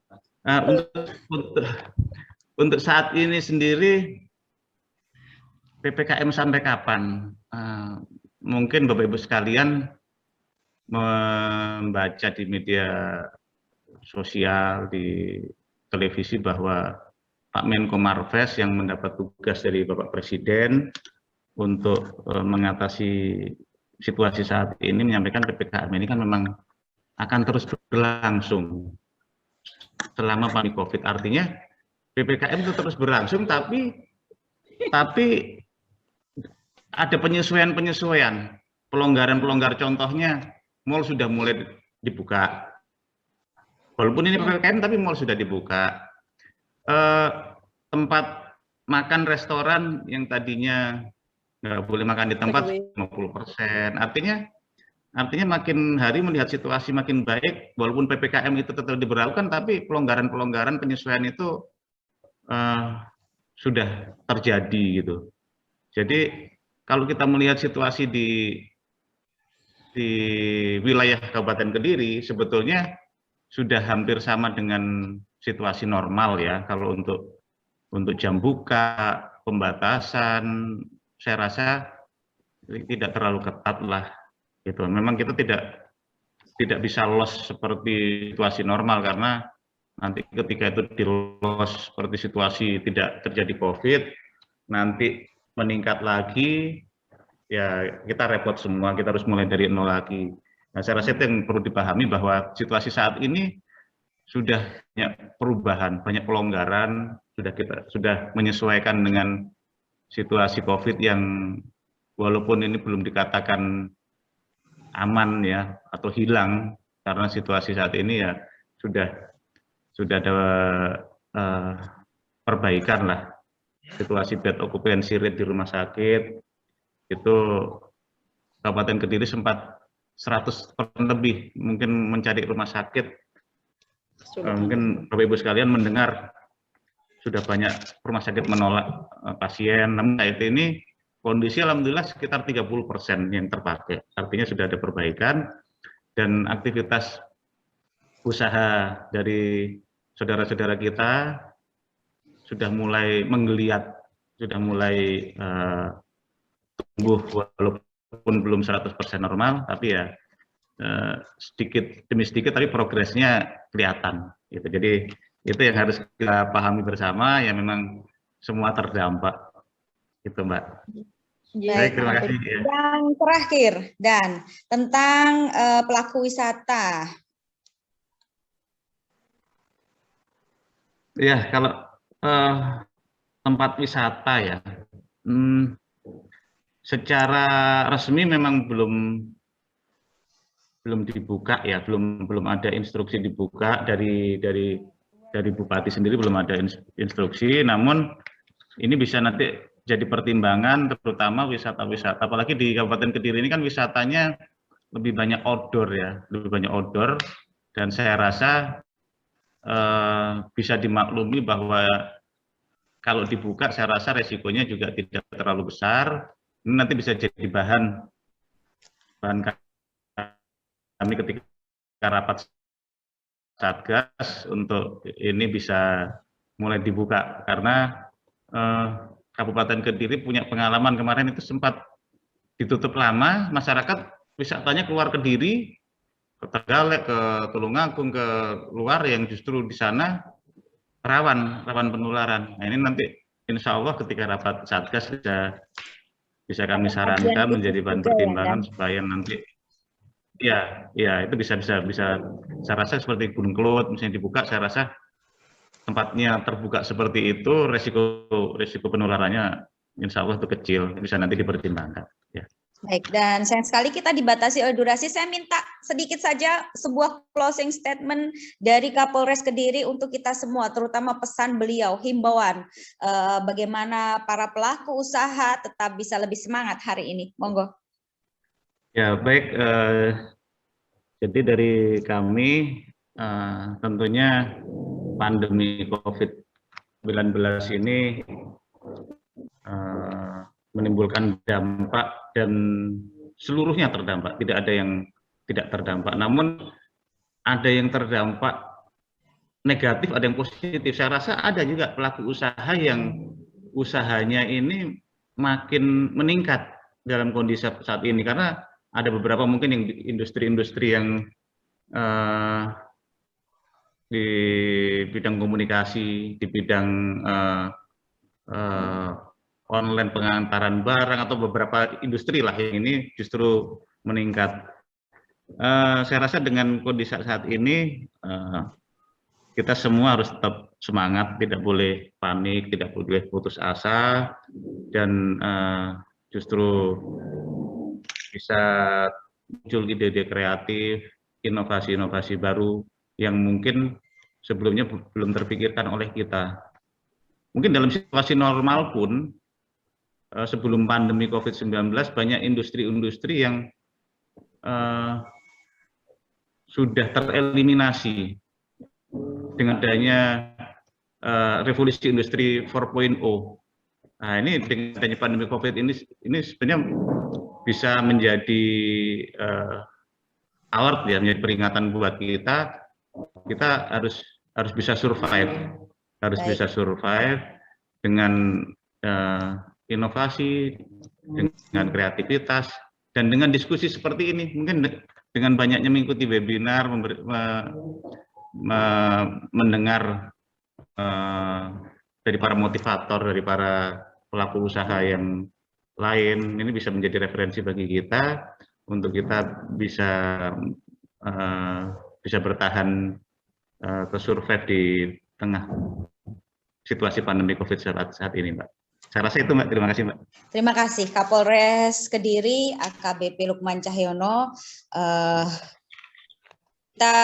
Untuk saat ini sendiri PPKM sampai kapan? Mungkin Bapak Ibu sekalian, membaca di media sosial, di televisi bahwa Pak Menko Marves yang mendapat tugas dari Bapak Presiden untuk mengatasi situasi saat ini menyampaikan PPKM ini kan memang akan terus berlangsung selama pandemi COVID. Artinya PPKM itu terus berlangsung, tapi ada penyesuaian, pelonggaran. Contohnya, mal sudah mulai dibuka. Walaupun ini PPKM, tapi mal sudah dibuka. Tempat makan restoran yang tadinya nggak boleh makan di tempat 50%. Artinya makin hari melihat situasi makin baik, walaupun PPKM itu tetap diberlakukan, tapi pelonggaran, penyesuaian itu sudah terjadi gitu. Jadi kalau kita melihat situasi di wilayah Kabupaten Kediri, sebetulnya sudah hampir sama dengan situasi normal ya. Kalau untuk jam buka, pembatasan, saya rasa tidak terlalu ketat lah. Gitu. Memang kita tidak bisa loss seperti situasi normal, karena nanti ketika itu di loss seperti situasi tidak terjadi COVID, nanti meningkat lagi, ya kita repot semua, kita harus mulai dari nol lagi. Nah, saya rasa itu yang perlu dipahami, bahwa situasi saat ini sudah banyak perubahan, banyak pelonggaran, sudah menyesuaikan dengan situasi COVID yang walaupun ini belum dikatakan aman ya atau hilang, karena situasi saat ini ya sudah ada perbaikan lah. Situasi bed occupancy rate di rumah sakit itu Kabupaten Kediri sempat 100% lebih, mungkin mencari rumah sakit. Mungkin Bapak Ibu sekalian mendengar sudah banyak rumah sakit menolak pasien, namun saat ini kondisi alhamdulillah sekitar 30% yang terpakai. Artinya sudah ada perbaikan, dan aktivitas usaha dari saudara-saudara kita sudah mulai menggeliat, sudah mulai tumbuh, walaupun belum 100% normal, tapi ya sedikit demi sedikit, tapi progresnya kelihatan. Gitu. Jadi itu yang harus kita pahami bersama, ya memang semua terdampak. Gitu, Mbak. Baik, terima kasih. Yang terakhir, Dan, tentang pelaku wisata. Ya, kalau tempat wisata ya, secara resmi memang belum dibuka ya, belum ada instruksi dibuka dari Bupati sendiri, belum ada instruksi. Namun ini bisa nanti jadi pertimbangan, terutama wisata-wisata, apalagi di Kabupaten Kediri ini kan wisatanya lebih banyak outdoor ya, dan saya rasa bisa dimaklumi bahwa kalau dibuka, saya rasa resikonya juga tidak terlalu besar. Ini nanti bisa jadi bahan kami ketika rapat Satgas untuk ini bisa mulai dibuka, karena Kabupaten Kediri punya pengalaman kemarin itu sempat ditutup lama, masyarakat wisatanya keluar Kediri, ke Trenggalek, ke Tulungagung, ke luar, yang justru di sana rawan penularan. Nah, ini nanti insya Allah ketika rapat Satgas bisa kami sarankan menjadi bahan pertimbangan supaya nanti ya itu bisa saya rasa seperti Gunung Kelut misalnya dibuka, saya rasa tempatnya terbuka seperti itu, resiko penularannya insya Allah itu kecil, bisa nanti dipertimbangkan. Ya. Baik, dan sayang sekali kita dibatasi oleh durasi. Saya minta sedikit saja sebuah closing statement dari Kapolres Kediri untuk kita semua, terutama pesan beliau, himbauan bagaimana para pelaku usaha tetap bisa lebih semangat hari ini. Monggo. Ya, baik. Jadi dari kami tentunya pandemi COVID-19 ini menimbulkan dampak, dan seluruhnya terdampak, tidak ada yang tidak terdampak. Namun ada yang terdampak negatif, ada yang positif. Saya rasa ada juga pelaku usaha yang usahanya ini makin meningkat dalam kondisi saat ini, karena ada beberapa mungkin yang industri-industri yang di bidang komunikasi, di bidang online pengantaran barang atau beberapa industri lah yang ini justru meningkat. Saya rasa dengan kondisi saat ini kita semua harus tetap semangat, tidak boleh panik, tidak boleh putus asa, dan justru bisa muncul ide-ide kreatif, inovasi-inovasi baru yang mungkin sebelumnya belum terpikirkan oleh kita. Mungkin dalam situasi normal pun, sebelum pandemi COVID-19, banyak industri-industri yang sudah tereliminasi dengan adanya revolusi industri 4.0. Nah, ini dengan adanya pandemi COVID ini sebenarnya bisa menjadi award ya, menjadi peringatan buat kita. Kita harus bisa survive, bisa survive dengan inovasi, dengan kreativitas, dan dengan diskusi seperti ini. Mungkin dengan banyaknya mengikuti webinar, mendengar dari para motivator, dari para pelaku usaha yang lain, ini bisa menjadi referensi bagi kita untuk kita bisa bertahan ke survive di tengah situasi pandemi COVID saat ini, Mbak. Saya rasa itu, Mbak. Terima kasih, Mbak. Terima kasih, Kapolres Kediri, AKBP Lukman Cahyono. Kita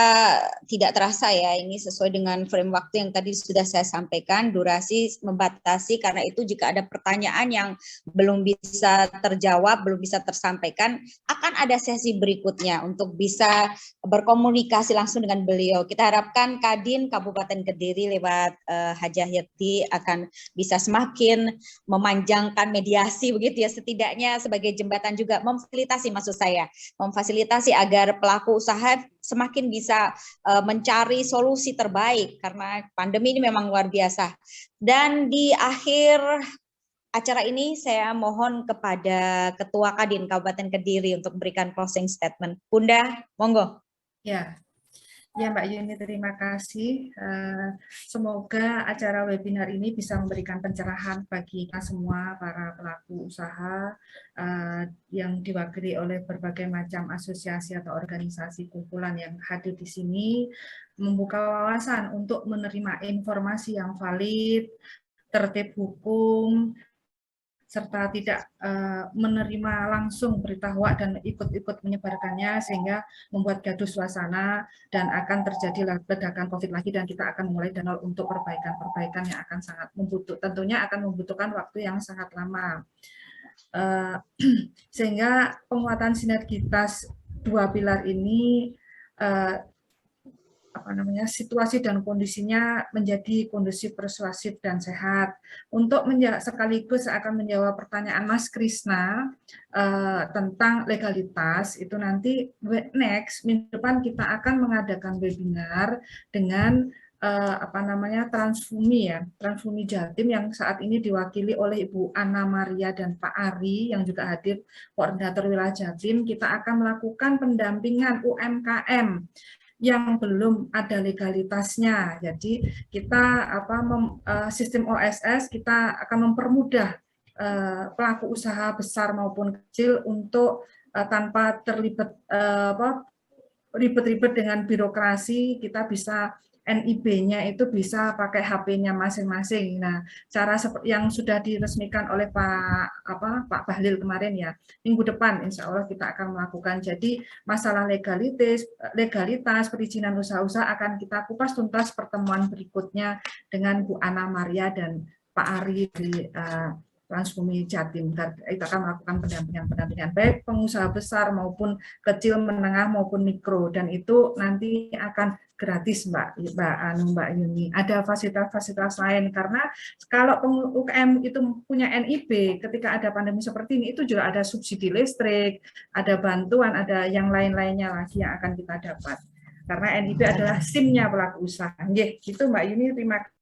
tidak terasa ya, ini sesuai dengan frame waktu yang tadi sudah saya sampaikan, durasi membatasi, karena itu jika ada pertanyaan yang belum bisa terjawab, belum bisa tersampaikan, akan ada sesi berikutnya untuk bisa berkomunikasi langsung dengan beliau. Kita harapkan Kadin Kabupaten Kediri lewat Hajah Yeti akan bisa semakin memanjangkan mediasi begitu ya, setidaknya sebagai jembatan juga memfasilitasi, maksud saya, memfasilitasi agar pelaku usaha semakin bisa mencari solusi terbaik, karena pandemi ini memang luar biasa. Dan di akhir acara ini saya mohon kepada Ketua Kadin Kabupaten Kediri untuk memberikan closing statement. Bunda, monggo. Ya, Mbak Yuni, terima kasih. Semoga acara webinar ini bisa memberikan pencerahan bagi kita semua, para pelaku usaha yang diwakili oleh berbagai macam asosiasi atau organisasi kumpulan yang hadir di sini, membuka wawasan untuk menerima informasi yang valid, tertib hukum, serta tidak menerima langsung berita hoak dan ikut-ikut menyebarkannya, sehingga membuat gaduh suasana dan akan terjadi ledakan COVID lagi, dan kita akan mulai dari nol untuk perbaikan-perbaikan yang akan sangat tentunya akan membutuhkan waktu yang sangat lama. Sehingga penguatan sinergitas dua pilar ini situasi dan kondisinya menjadi kondusif, persuasif, dan sehat. Untuk sekaligus akan menjawab pertanyaan Mas Krisna tentang legalitas, itu nanti next minggu depan kita akan mengadakan webinar dengan Transfumi Jatim yang saat ini diwakili oleh Ibu Ana Maria dan Pak Ari yang juga hadir, koordinator wilayah Jatim. Kita akan melakukan pendampingan UMKM yang belum ada legalitasnya. Jadi kita sistem OSS kita akan mempermudah pelaku usaha besar maupun kecil untuk tanpa terlibat ribet-ribet dengan birokrasi, kita bisa NIB-nya itu bisa pakai HP-nya masing-masing. Nah, cara yang sudah diresmikan oleh Pak Bahlil kemarin ya, minggu depan insya Allah kita akan melakukan. Jadi masalah legalitas perizinan usaha-usaha akan kita kupas tuntas pertemuan berikutnya dengan Bu Ana Maria dan Pak Ari di Transfumi Jatim. Kita akan melakukan pendampingan baik pengusaha besar maupun kecil, menengah maupun mikro, dan itu nanti akan gratis, Mbak Yuni. Ada fasilitas-fasilitas lain, karena kalau UKM itu punya NIB, ketika ada pandemi seperti ini, itu juga ada subsidi listrik, ada bantuan, ada yang lain-lainnya lagi yang akan kita dapat. Karena NIB adalah SIM-nya pelaku usaha. Gitu Mbak Yuni, terima kasih.